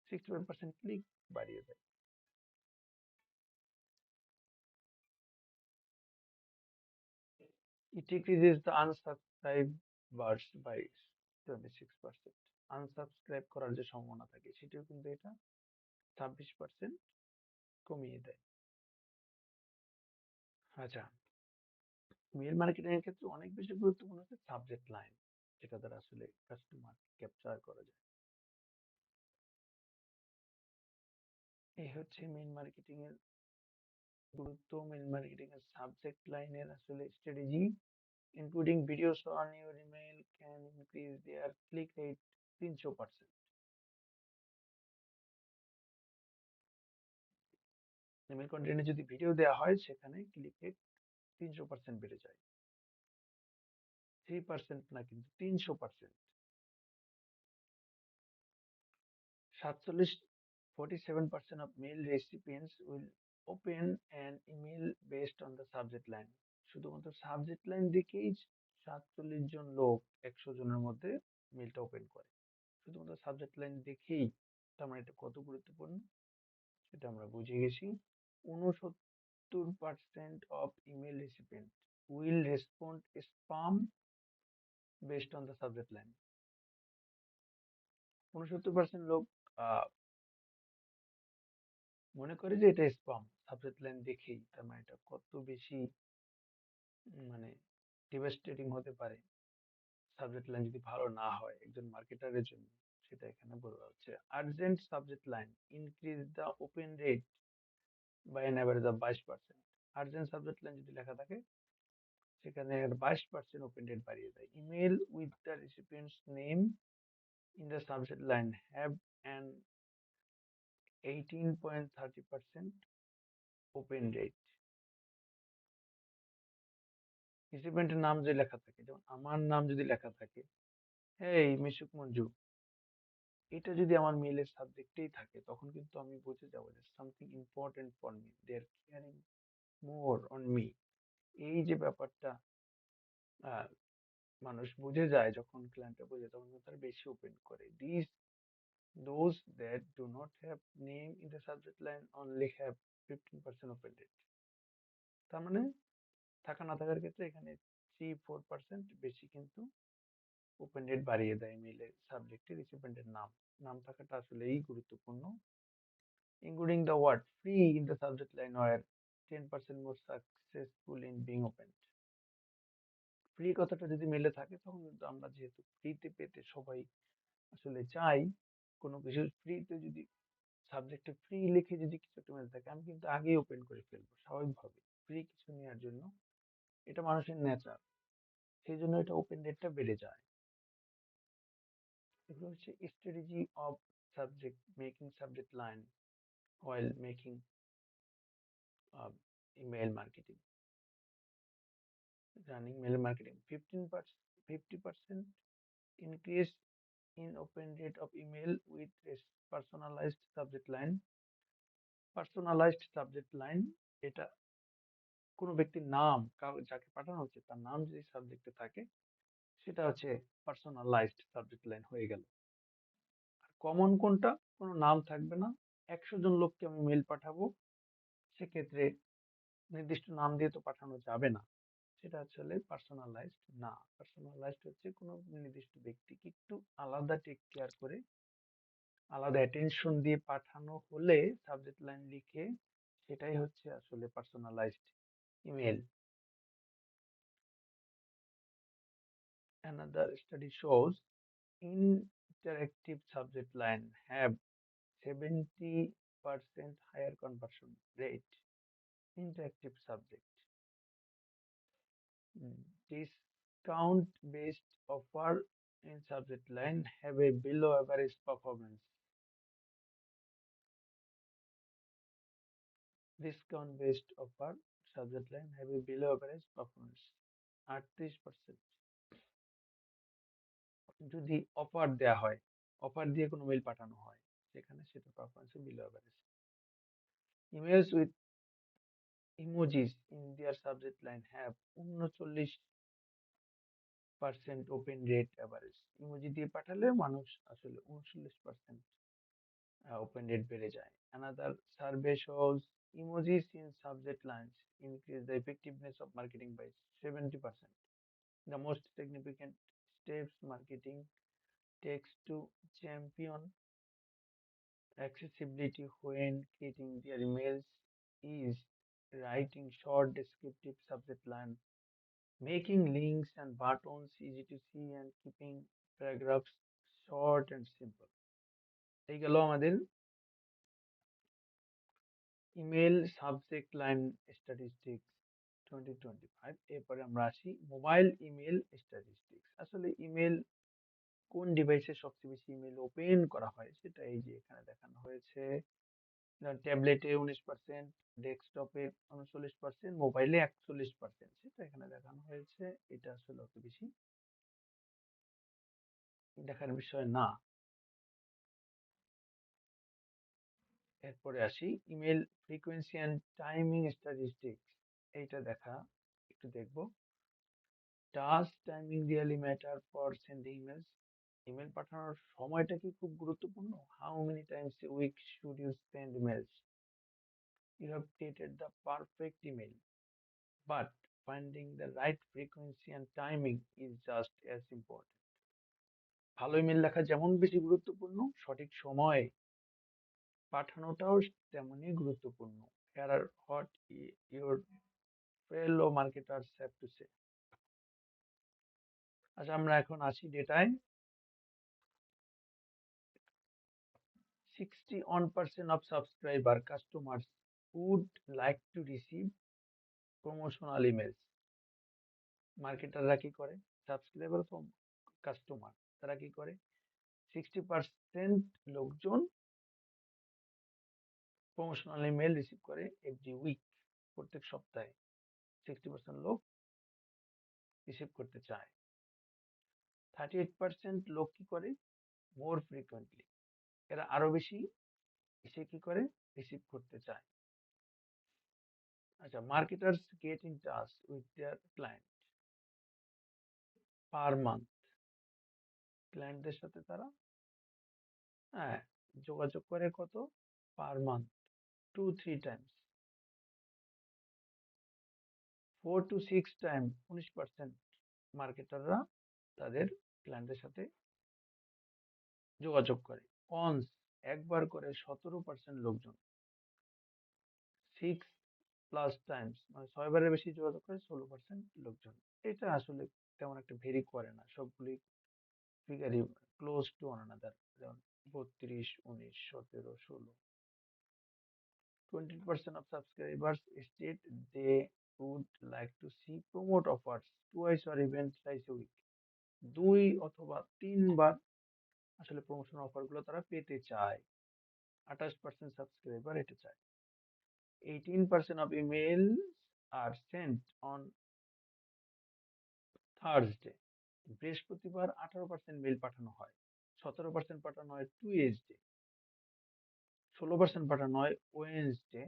65% click বাড়িয়ে দেয়। It decreases the unsubscribers by 26%। Unsubscribe করার যে সম্ভাবনা থাকে সেটাও কিন্তু এটা 26% কমিয়ে দেয়। আচ্ছা, মেল মার্কেটিং এর ক্ষেত্রে অনেক বেশি গুরুত্বপূর্ণ হচ্ছে সাবজেক্ট লাইন, যেটা দ্বারা আসলে কাস্টমার ক্যাপচার করা যায়। এই হচ্ছে মেল মার্কেটিং এর গুরুত্ব। মেল মার্কেটিং এর সাবজেক্ট লাইনের আসলে strategy, including videos on your email can increase their click rate 300%। Email কন্টেন্টে যদি ভিডিও দেওয়া হয়, সেখানে ক্লিক রেট 300% বেড়ে যায়। 3% না, কিন্তু 300%। 47% of mail recipients will open an email based on the subject line। শুধুমাত্র সাবজেক্ট লাইন দেখেই 47 জন লোক 100 জনের মধ্যে মেলটা ওপেন করে। শুধুমাত্র সাবজেক্ট লাইন দেখেই তার মানে এটা কত গুরুত্বপূর্ণ সেটা আমরা বুঝে গেছি। 69% of email recipients will respond spam based on the subject line. 69% লোক আহ, মনে করে যে এটা স্পাম সাবজেক্ট লাইন দেখেই। তার মানে এটা কত বেশি মানে ডিভাস্টেটিং হতে পারে সাবজেক্ট লাইন যদি ভালো না হয় একজন মার্কেটারের জন্য, সেটা এখানে বলা হচ্ছে। Urgent subject line increase the open rate by an average of 22%। Urgent subject line যদি লেখা থাকে সেখানে 22% ওপেন রেট বাড়িয়ে দেয়। Email with the recipients name in the subject line have an 18.30% open rate. রেসিপিয়েন্টের নাম যদি লেখা থাকে, যেমন আমার নাম যদি লেখা থাকে, এই মিশুক মঞ্জু, এটা যদি আমার মেইলের সাবজেক্টেই থাকে তখন কিন্তু আমি বুঝে যাবো যে something important for me, they are caring more on me. এই যে ব্যাপারটা আহ, মানুষ বুঝে যায়, যখন ক্লায়েন্টরা বুঝে তখন কিন্তু তারা বেশি ওপেন করে। This those that do not have name in the subject line only have 15% open rate। তার মানে থাকা না থাকার ক্ষেত্রে এখানে 3-4% বেশি কিন্তু ওপেন রেট বাড়িয়ে দেয় মেইলের সাবজেক্টে রিসিপিয়েন্টের নাম। নাম থাকাটা আসলেই গুরুত্বপূর্ণ। Including the word free in the subject line were 10% more successful in being opened। Free কথাটা যদি মেলে থাকে তখন কিন্তু আমরা যেহেতু ফ্রিতে পেতে সবাই আসলে চাই, কোনো কিছু ফ্রিতে যদি সাবজেক্টে ফ্রি লিখে যদি কিছু একটা মেলে থাকে আমি কিন্তু আগেই ওপেন করে ফেলবো স্বাভাবিকভাবে ফ্রি কিছু নেওয়ার জন্য। এটা মানুষের নেচার, সেই জন্য এটা ওপেন রেটটা বেড়ে যায়। এগুলো হচ্ছে strategy of subject making subject line while making email marketing, running mail marketing. 50% increase in open rate of email with personalized subject line। Personalized subject line এটা কোনো ব্যক্তির নাম, যাকে পাঠানো হচ্ছে তার নাম যদি সাবজেক্টে থাকে সেটা হচ্ছে পার্সোনালাইজড সাবজেক্ট লাইন হয়ে গেল। আর কমন কোনটা, কোনো নাম থাকবে না। 100 জন লোককে আমি মেল পাঠাবো, সেক্ষেত্রে নির্দিষ্ট নাম দিয়ে তো পাঠানো যাবে না, সেটা আসলে পার্সোনালাইজড না। পার্সোনালাইজড হচ্ছে কোনো নির্দিষ্ট ব্যক্তিকে একটু আলাদা টেক কেয়ার করে আলাদা অ্যাটেনশন দিয়ে পাঠানো হলে সাবজেক্ট লাইন লিখে, সেটাই হচ্ছে আসলে personalised email. Another study shows interactive subject line have 70% higher conversion rate। Interactive subject, discount based offer in subject line have a below average performance। Discount based offer subject line have a below average performance। 38%। যদি offer দেয়া হয়, offer দিয়ে কোনো mail পাঠানো হয়, সেখানে সেটা performance below average. Emails with emojis in their subject line have 39% open rate average. Emoji দিয়ে পাঠালে মানুষ আসলে 39% ওপেন রেট বেড়ে যায়। Another survey shows emojis in subject lines increase the effectiveness of marketing by 70%। The most significant steps marketing takes to champion accessibility when creating their emails is writing short descriptive subject line, making links and buttons easy to see, and keeping paragraphs short and simple। এই গেল আমাদের email subject line statistics 2025। এরপরে আমরা আসি mobile email statistics. আসলে email কোন ডিভাইসে সবচেয়ে বেশি ইমেল ওপেন করা হয় সেটা এই যে এখানে দেখানো হয়েছে। ট্যাবলেটে 19%, ডেস্কটপে 39%, মোবাইলে 41%, সেটা এখানে দেখানো হয়েছে। এটা আসলে অত বেশি দেখার বিষয় না। এরপরে আসি email frequency and timing statistics. এইটা দেখা একটু দেখবো। Does timing really matter for sending emails? Email পাঠানোর সময়টা কি খুব গুরুত্বপূর্ণ? How many times a week should you send emails? You have created the perfect email, but finding the right frequency and timing is just as important. ভালো email লেখা যেমন বেশি গুরুত্বপূর্ণ, সঠিক সময়ে পাঠানোটাও তেমনই গুরুত্বপূর্ণ। Here are what your fellow marketers have to say. আচ্ছা, আমরা এখন আসি ডেটায়। 61% of subscriber customers would like to receive promotional emails. মার্কেটাররা কি করে? সাবস্ক্রাইবার ফ্রম কাস্টমার, তারা কি করে? 60% লোকজন প্রমোশনাল ইমেল রিসিভ করে এভরি উইক, প্রত্যেক সপ্তাহে 60% লোক রিসিভ করতে চায়। 38% লোক কি করে? মোর ফ্রিকুয়েন্টলি, এরা আরো বেশি সে কি করে? রিসিভ করতে চায়। আচ্ছা, marketers get in touch with their client per month. ক্লায়েন্টদের সাথে তারা, হ্যাঁ, যোগাযোগ করে কত? Per month 2-3 Times. 4 to 6 time, 19% মার্কেটাররা তাদের ক্লায়েন্টের সাথে যোগাযোগ করে। অনস, একবার করে 17% লোকজন। 6+ টাইমস, মানে 6 বারের বেশি যোগাযোগ করে 16% লোকজন। এটা আসলে তেমন একটা ভেরি করে না, সবগুলি ফিগারই ক্লোজ টু ওয়ান আনাদার, যেমন 32, 19, 17, 16। 20% of subscribers state they would like to see promote offers twice or even thrice a week. 2 অথবা 3 বার আসলে প্রমোশন অফার গুলো তারা পেতে চায়। 28% সাবস্ক্রাইবার এটা চায়। 18% of emails are sent on Thursday. বৃহস্পতিবার 18% মেল পাঠানো হয়। 17% পাঠানো হয় টুয়েসডে। 16% পাঠানো হয় ওয়েনসডে।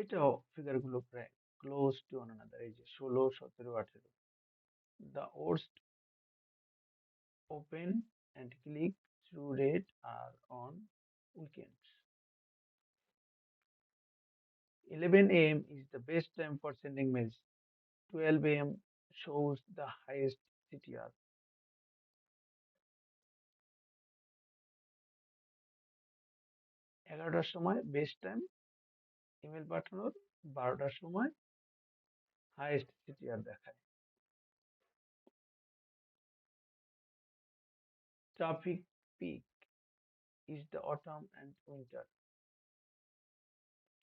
এটাও ফিগার গুলো প্রায় ক্লোজ টু ওয়ান আনাদার। এই যে 16, 17, 18। The worst open and click through rate are on weekends. 11 a.m. is the best time for sending mails. 12 a.m. shows the highest CTR. 11টার সময় বেস্ট টাইম ইমেল পাঠানোর, 12টার সময় highest CTR দেখায়। Traffic peak is the autumn and winter.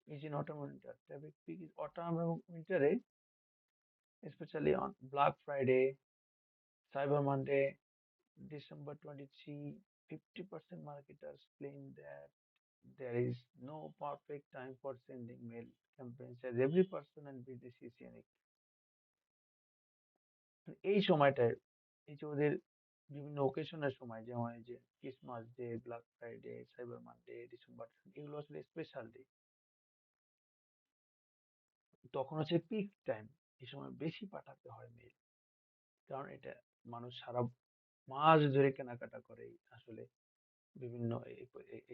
Is in autumn and winter. Traffic peak is autumn এবং উইন্টারে, especially on Black Friday, Cyber Monday, December 23. 50% marketers claim that there is no perfect time for sending mail campaigns as every person and business is unique. এই সময়টায়, এই যে ওদের বিভিন্ন ওকেশনের সময়, যেমন এই যে Christmas day, black Friday, cyber Monday, December, এগুলো আসলে স্পেশাল ডে। তখন হচ্ছে পিক টাইম, এই সময় বেশি পাঠাতে হয় মেল, কারণ এটা মানুষ সারা মাস ধরে কেনাকাটা করে আসলে বিভিন্ন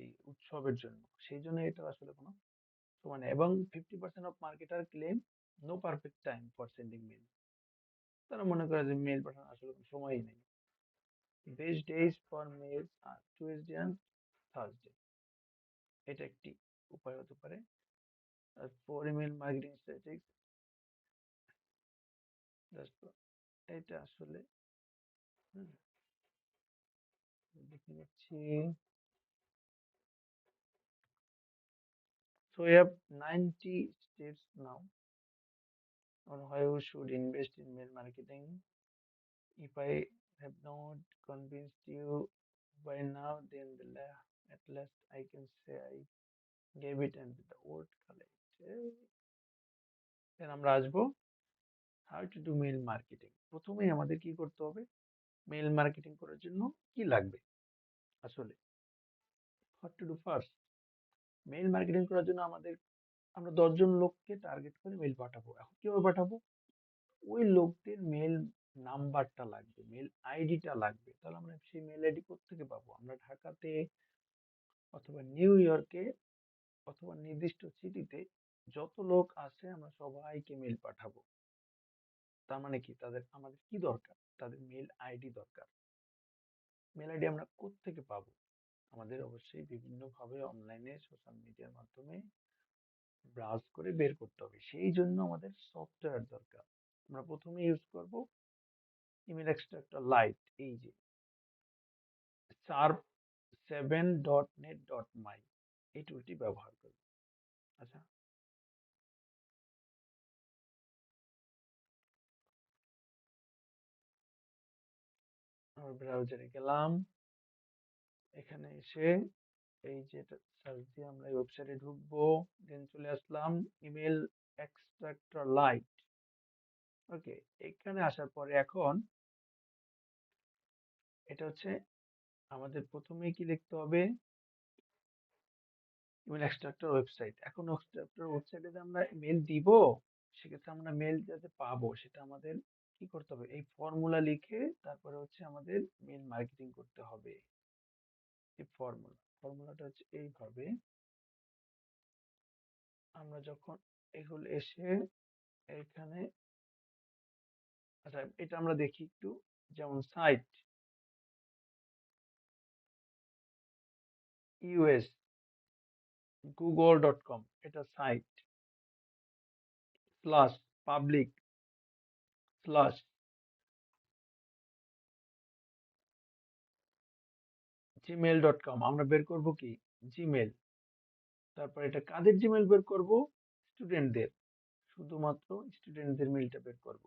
এই উৎসবের জন্য। সেই জন্য এটা আসলে কোনো সময় নেই। এবং 50% of marketer claim no perfect time for sending mail. তারা মনে করে যে মেল পাঠানোর আসলে কোনো সময়ই নেই। Best days for mail are Tuesday and Thursday, এটা একটি উপায় হতে পারে। আর ফর ইমেল মার্কেটিং স্ট্র্যাটেজিস, এটা আসলে, হুম, দেখে নিচ্ছি। So we have 90 steps now on why we should invest in mail marketing. If I have not convinced you by now, then at last I can say I gave it and the word collect. Then আমরা আসবো how to do mail marketing. প্রথমেই আমাদের কি করতে হবে? Mail marketing করার জন্য কি লাগবে আসলে? What to do first? Mail marketing করার জন্য আমরা 10 জন লোককে টার্গেট করে মেল পাঠাবো। এখন কিভাবে পাঠাবো? ওই লোকদের মেল নাম্বারটা লাগবে, মেল আইডিটা লাগবে। তাহলে আমরা সেই মেল আইডি কোত্থেকে পাবো? আমরা ঢাকাতে অথবা নিউ ইয়র্কে অথবা নির্দিষ্ট সিটিতে যত লোক আছে আমরা সবাইকে মেল পাঠাবো। তার মানে কি, আমাদের কি দরকার? তাদের মেল আইডি দরকার। মেল আইডি আমরা কোত্থেকে পাবো? আমাদের অবশ্যই বিভিন্ন ভাবে অনলাইনে সোশ্যাল মিডিয়ার মাধ্যমে ব্রাউজ করে বের করতে হবে। সেই জন্য আমাদের সফটওয়্যার দরকার। আমরা প্রথমে ইউজ করব ইমেল এক্সট্রাক্টর লাইট, এই যে sharp7.net.my, এই টুলটি ব্যবহার করব। আচ্ছা, আমার ব্রাউজারে গেলাম, এখানে এসে এই যে সার্চ দিয়ে আমরা এই ওয়েবসাইটে ঢুকবো, দেন চলে আসলাম ইমেল এক্সট্রাক্টর লাইট। ওকে, এখানে আসার পরে এখন এটা হচ্ছে আমাদের প্রথমেই কি লিখতে হবে? Email extractor website. এখন এক্সট্রাক্টর ওয়েবসাইটে যে আমরা মেল দিব, সেক্ষেত্রে আমরা মেল যাতে পাবো সেটা আমাদের কি করতে হবে? এই ফর্মুলা লিখে তারপরে হচ্ছে আমাদের মেল মার্কেটিং করতে হবে। এই ফর্মুলাটা হচ্ছে এইভাবে, আমরা যখন এগুলো এসে এখানে, আচ্ছা এটা আমরা দেখি একটু, যেমন সাইট ইউএস google.com, এটা site slash public slash gmail.com, আমরা বের করব কি? জিমেল। তারপর এটা কাদের জিমেল বের করব? স্টুডেন্টদের, শুধুমাত্র স্টুডেন্টদের মেলটা বের করব।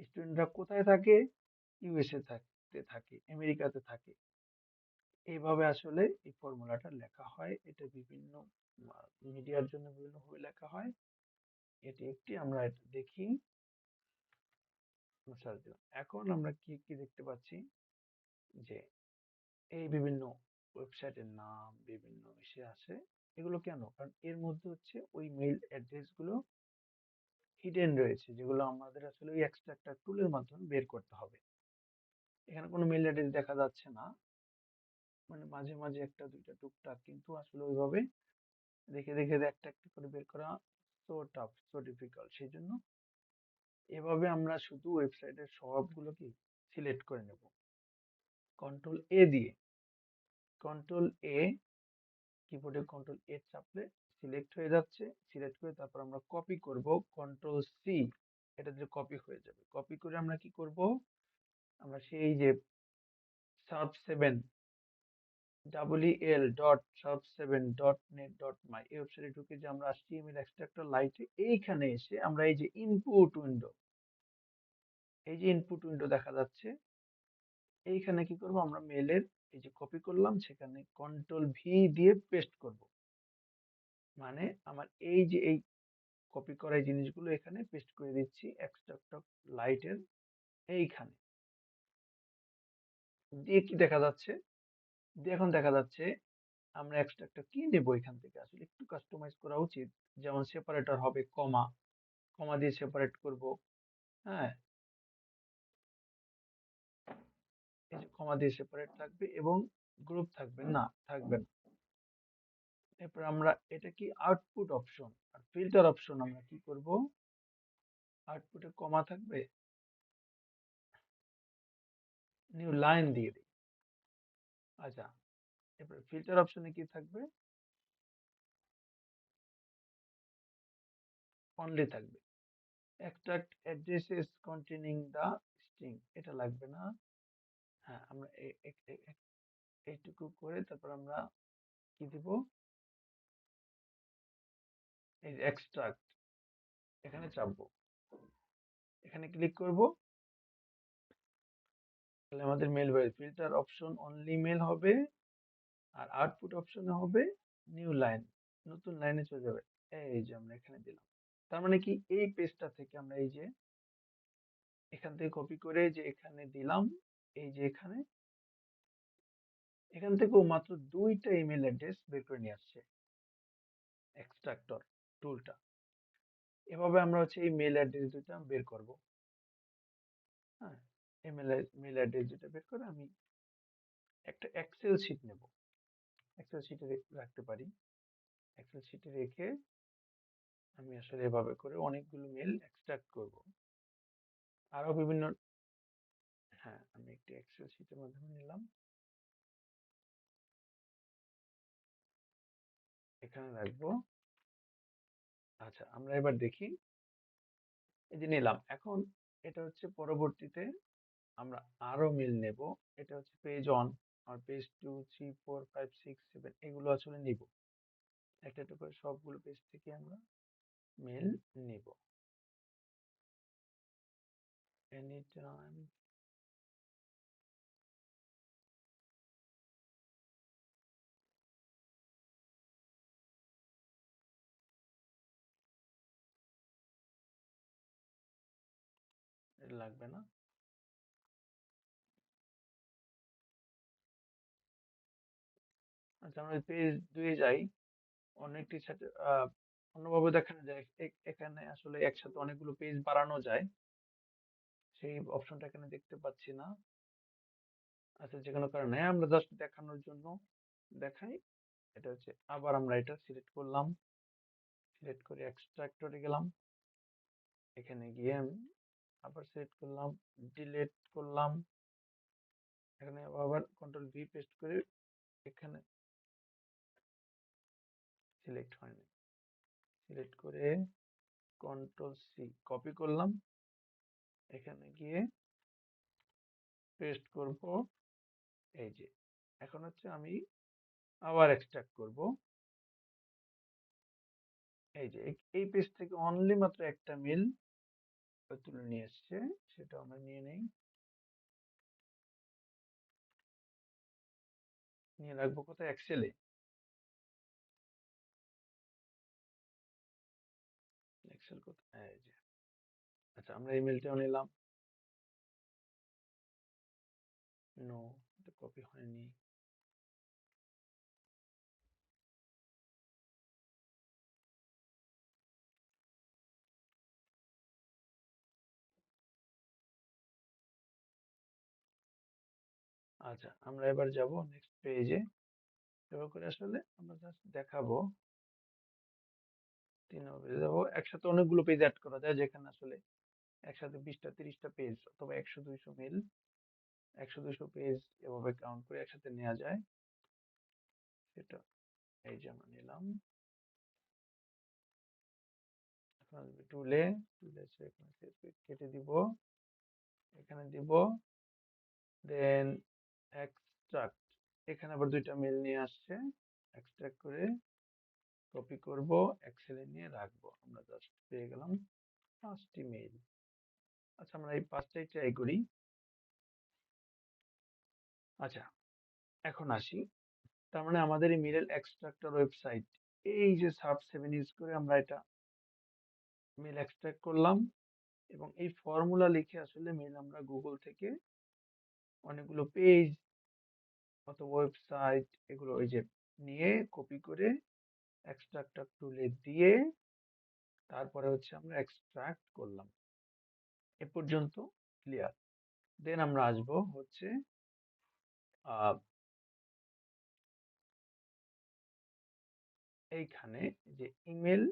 স্টুডেন্টরা কোথায় থাকে? ইউএসএ থাকতে থাকে, আমেরিকাতে থাকে। এইভাবে আসলে এই ফর্মুলাটা লেখা হয়। এটা বিভিন্ন মিডিয়ার জন্য বিভিন্ন ভাবে লেখা হয়। এটি একটি, আমরা এটা দেখি, সার্চ দিলাম। এখন আমরা কি কি দেখতে পাচ্ছি যে এই বিভিন্ন ওয়েবসাইটের নাম বিভিন্ন এসে আসে। এগুলো কেন? কারণ এর মধ্যে হচ্ছে ওই মেইল অ্যাড্রেস গুলো হিডেন রয়েছে, যেগুলো আমাদের আসলে ওই এক্সট্রাক্টর টুলের মাধ্যমে বের করতে হবে। এখানে কোনো মেইল অ্যাড্রেস দেখা যাচ্ছে না, মানে মাঝে মাঝে একটা দুইটা টুকটাক, কিন্তু আসলে ওইভাবে দেখে দেখে একটা একটা করে বের করা সো টাফ, সো ডিফিকাল্ট। সেই জন্য এভাবে আমরা শুধু ওয়েবসাইটের সবগুলো কি সিলেক্ট করে নেব কন্ট্রোল এ দিয়ে। কন্ট্রোল এ, কিবোর্ডে কন্ট্রোল এ চাপলে সিলেক্ট হয়ে যাচ্ছে। সিলেক্ট করে তারপর আমরা কপি করব, কন্ট্রোল সি, এটা দিয়ে কপি হয়ে যাবে। কপি করে আমরা কি করব? আমরা সেই যে sub7 el.sub7.net.my এই ওয়েবসাইটে ঢুকে যে আমরা আসছি ইমেল এক্সট্রাক্টর লাইটে, এইখানে এসে আমরা এই যে ইনপুট উইন্ডো, এই যে ইনপুট উইন্ডো দেখা যাচ্ছে, এইখানে কি করব? আমরা মেলের এই যে কপি করলাম সেখানে কন্ট্রোল ভি দিয়ে পেস্ট করব। মানে আমার এই যে এই কপি করা এই জিনিসগুলো এখানে পেস্ট করে দিচ্ছি এক্সট্রাক্টর লাইটের এইখানে। দিয়ে কি দেখা যাচ্ছে? দিয়ে এখন দেখা যাচ্ছে আমরা এক্সট্রাক্টর কি নেব এখান থেকে, আসলে একটু কাস্টমাইজ করা উচিত। যেমন সেপারেটর হবে কমা, কমা দিয়ে সেপারেট করব। হ্যাঁ, এই যে কমা দিয়ে সেপারেট থাকবে এবং গ্রুপ থাকবে না, থাকবে না। এরপর আমরা এটা কি আউটপুট অপশন আর ফিল্টার অপশন, আমরা কি করব? আউটপুটে কমা থাকবে, নিউ লাইন দিয়ে দিই। আচ্ছা, এরপর ফিল্টার অপশনে কি থাকবে? অনলি থাকবে। extract addresses containing the string, এটা লাগবে না। হ্যাঁ, আমরা এইটুকু করে তারপর আমরা কি দিব? এই এক্সট্রাক্ট, এখানে চাপবো, এখানে ক্লিক করব, তাহলে আমাদের মেল বের, ফিল্টার অপশন অনলি মেল হবে, আর আউটপুট অপশনে হবে নিউ লাইন, নতুন লাইনে চলে যাবে। এই যে আমরা এখানে দিলাম। তার মানে কি, এই পেজটা থেকে আমরা এই যে এখান থেকে কপি করে যে এখানে দিলাম, এই যে এখানে, এখান থেকেও মাত্র দুইটা ইমেল অ্যাড্রেস বের করে নিয়ে আসছে এক্সট্রাক্টর টুলটা। এভাবে আমরা হচ্ছে এই মেল অ্যাড্রেস দুইটা বের করব। হ্যাঁ, মেল অ্যাড্রেস যেটা বের করে আমি একটা এক্সেল শিট নেব, এক্সেল শিটে রাখতে পারি। এক্সেল শিটে রেখে আমি আসলে এভাবে করে অনেকগুলো মেল এক্সট্রাক্ট করব। আরো বিভিন্ন, হ্যাঁ আমি একটি এক্সেল শিটের মাধ্যমে নিলাম, এখানে রাখবো। আচ্ছা আমরা এবার দেখি, এই যে নিলাম। এখন এটা হচ্ছে পরবর্তীতে আমরা আরো মেল নেব। এটা হচ্ছে পেজ 1 আর পেজ 2 3 4 5 6 7 এগুলো আসলে নিব। একটা একটা করে সবগুলো পেজ থেকে আমরা মেল নিব। এনি টাইম এটা লাগবে না। আচ্ছা আমরা পেজ 2 এ যাই। অনেকটির সাথে অন্যভাবে দেখানো যায়, এখানে আসলে একসাথে অনেকগুলো পেজ বাড়ানো যায়, সেই অপশনটা এখানে দেখতে পাচ্ছি না। আচ্ছা যে কোনো কারণে আমরা জাস্ট দেখানোর জন্য দেখাই। এটা হচ্ছে, আবার আমরা এটা সিলেক্ট করলাম, সিলেক্ট করে এক্সট্রাক্টরে গেলাম, এখানে গিয়ে আমি আবার সিলেক্ট করলাম, ডিলিট করলাম, এখানে আবার কন্ট্রোল ভি পেস্ট করে এখানে সিলেক্ট হয়নি, সিলেক্ট করে কন্ট্রোল সি কপি করলাম, এখানে গিয়ে পেস্ট করব। এই যে এখন হচ্ছে আমি আবার এক্সট্রাক্ট করব। এই যে এই পেজ থেকে অনলি মাত্র একটা মেল তুলে নিয়ে এসছে, সেটা আমরা নিয়ে নেই, নিয়ে রাখবো কোথায়, এক্সেলে। এক্সেল কোথায়, এই যে। আচ্ছা আমরা এই মেলটাও নিলাম, নো এটা কপি হয়নি। আচ্ছা আমরা এবার যাব নেক্সট পেজে, এবার করে আসলে আমরা জাস্ট দেখাবো। 3 নম্বরে যাবো, একসাথে অনেকগুলো পেজ অ্যাড করা যায়, যেখানে আসলে একসাথে 20টা 30টা পেজ অথবা 100 200 মেল, 100 200 পেজ এভাবে কাউন্ট করে একসাথে নেওয়া যায়। সেটা এই যে আমরা নিলাম, এখন আসবে টুলে, টুলে এখানে কেটে দিব, এখানে দিব, দেন এক্সট্রাক্ট, এখানে আবার দুইটা মেল নিয়ে আসছে, এক্সট্রাক্ট করে কপি করব, এক্সেলে নিয়ে রাখবো। আমরা জাস্ট পেয়ে গেলাম 5টি মেল। আচ্ছা আমরা এই 5টাই ট্রাই করি। আচ্ছা এখন আসি, তার মানে আমাদের এই মেল এক্সট্রাক্টর ওয়েবসাইট, এই যে সাব 7 ইউজ করে আমরা এটা মেল এক্সট্রাক্ট করলাম, এবং এই ফর্মুলা লিখে আসলে মেল আমরা গুগল থেকে অনেকগুলো পেজ অথবা ওয়েবসাইট এগুলো ওই যে নিয়ে কপি করে এক্সট্রাক্টর টুলে দিয়ে তারপরে হচ্ছে আমরা এক্সট্রাক্ট করলাম। এ পর্যন্ত ক্লিয়ার। দেন আমরা আসব হচ্ছে আহ, এইখানে যে ইমেল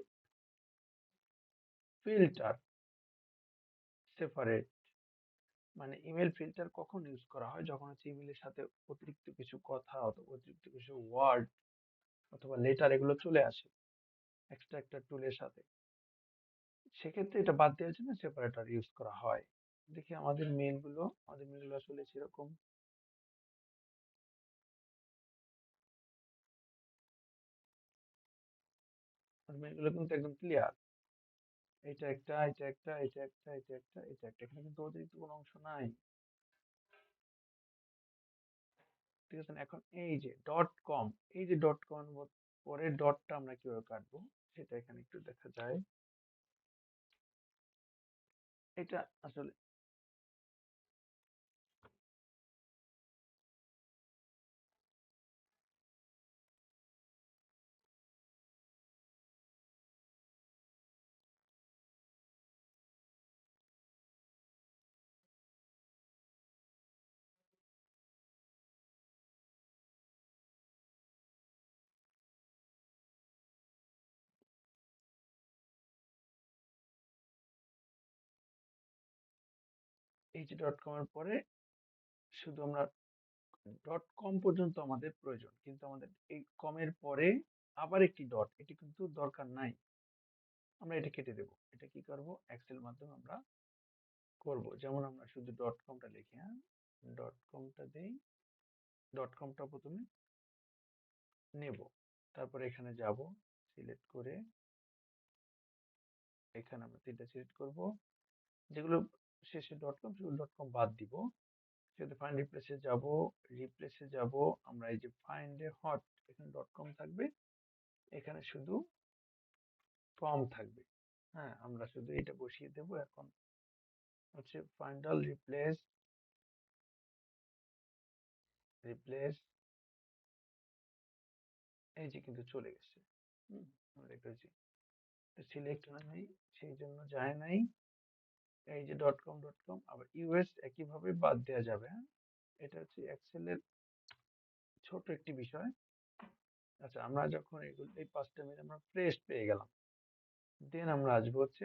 ফিল্টার সেপারেট, মানে ইমেল ফিল্টার কখন ইউজ করা হয়, যখন হচ্ছে ইমেলের সাথে অতিরিক্ত কিছু কথা অথবা অতিরিক্ত কিছু ওয়ার্ড অথবা লেটার এগুলো চলে আসে এক্সট্রাক্টর টুলের সাথে, সেক্ষেত্রে এটা বাদ দেওয়ার জন্য সেপারেটর ইউজ করা হয়। দেখি আমাদের মেলগুলো আসলে সেরকম। আমাদের মেলগুলো কিন্তু একদম ক্লিয়ার, এটা একটা এটা একটা এটা একটা এটা একটা এটা একটা, এখানে কিন্তু অতিরিক্ত কোনো অংশ নাই। ঠিক আছে না? এখন এই যে ডট কম, এই যে ডট কম পরে ডটটা আমরা কিভাবে কাটবো সেটা এখানে একটু দেখা যায়। এটা আসলে এই যে ডট কম এর পরে শুধু আমরা ডট কম পর্যন্ত আমাদের প্রয়োজন, কিন্তু আমাদের এই কমের পরে আবার একটি ডট, এটি কিন্তু দরকার নাই। আমরা এটা কেটে দেব। এটা কি করব, এক্সেল মাধ্যমে আমরা করব। যেমন আমরা শুধু ডট কমটা লিখি, হ্যাঁ, ডট কমটা দেই, ডট কমটা প্রথমে নেব, তারপরে এখানে যাব, সিলেক্ট করে এখানে আমরা তিনটা সিলেক্ট করব, যেগুলো শেষে ডট কম সেগুলো ডট কম বাদ দিব। সেটা ফাইন্ড রিপ্লেসে যাব, রিপ্লেসে যাব, আমরা এই যে ফাইন্ড এ হট, এখানে ডট কম থাকবে, এখানে শুধু কম থাকবে। হ্যাঁ, আমরা শুধু এটা বসিয়ে দেব। এখন হচ্ছে ফাইন্ড অল, রিপ্লেস, রিপ্লেস, এই যে কিন্তু চলে গেছে। আমরা দেখেছি সিলেক্ট হয় নাই, সেই জন্য যায় নাই। এই যে ডট কম, ডট কম, আবার ইউএস একইভাবে বাদ দেওয়া যাবে। হ্যাঁ, এটা হচ্ছে এক্সেলের ছোট একটি বিষয়। আচ্ছা, আমরা যখন এগুলো এই পাঁচটা মিলে আমরা ফ্রেশ পেয়ে গেলাম, দেন আমরা আসবো হচ্ছে